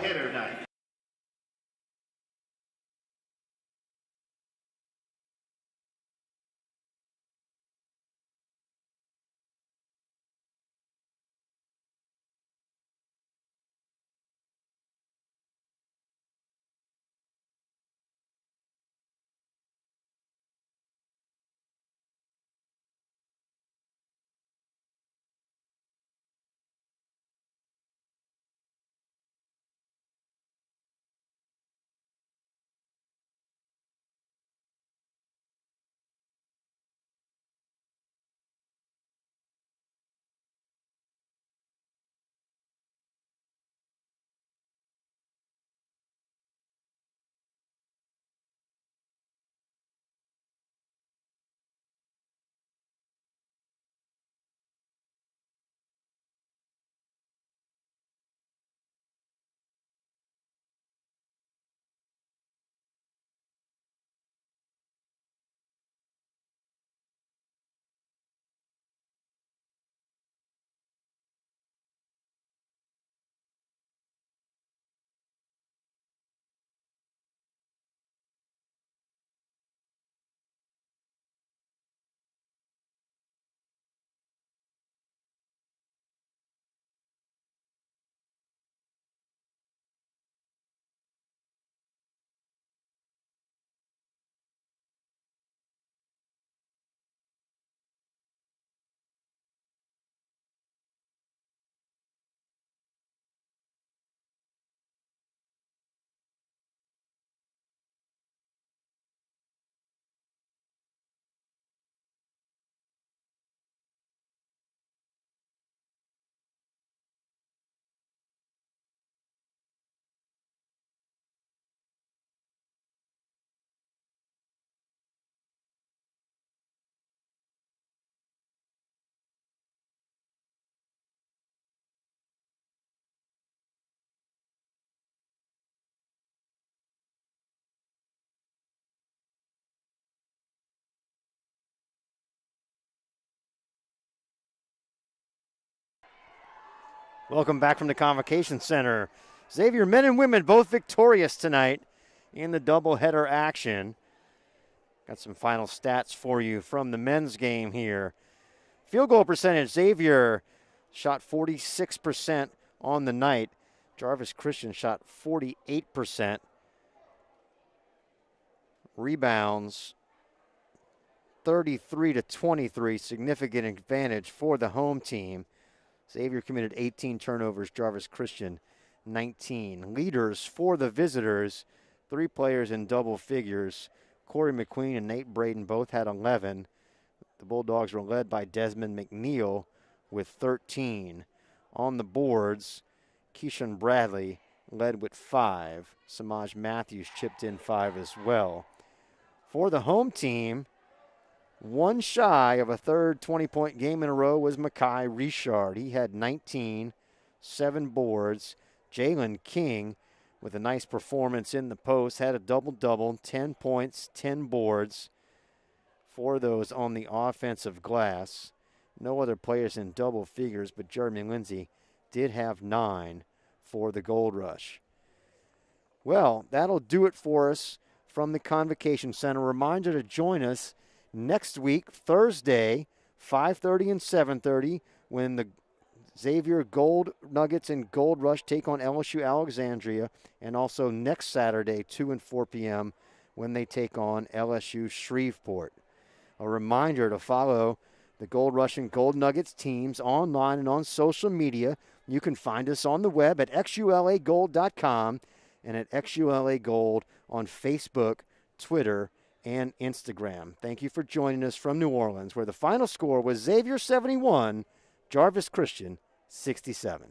Welcome back from the Convocation Center. Xavier men and women both victorious tonight in the doubleheader action. Got some final stats for you from the men's game here. Field goal percentage, Xavier shot 46% on the night. Jarvis Christian shot 48%. Rebounds, 33-23, significant advantage for the home team. Xavier committed 18 turnovers, Jarvis Christian 19. Leaders for the visitors, 3 players in double figures. Corey McQueen and Nate Braden both had 11. The Bulldogs were led by Desmond McNeil with 13. On the boards, Keyshawn Bradley led with 5. Samaj Matthews chipped in 5 as well. For the home team, one shy of a third 20-point game in a row was Makai Richard. He had 19, 7 boards. Jalen King, with a nice performance in the post, had a double-double, 10 points, 10 boards. 4 of those on the offensive glass. No other players in double figures, but Jeremy Lindsay did have 9 for the Gold Rush. Well, that'll do it for us from the Convocation Center. Reminder to join us next week, Thursday, 5:30 and 7:30, when the Xavier Gold Nuggets and Gold Rush take on LSU Alexandria, and also next Saturday, 2 and 4 p.m., when they take on LSU Shreveport. A reminder to follow the Gold Rush and Gold Nuggets teams online and on social media. You can find us on the web at XULAGold.com and at XULA Gold on Facebook, Twitter, and Instagram. Thank you for joining us from New Orleans, where the final score was Xavier 71, Jarvis Christian 67.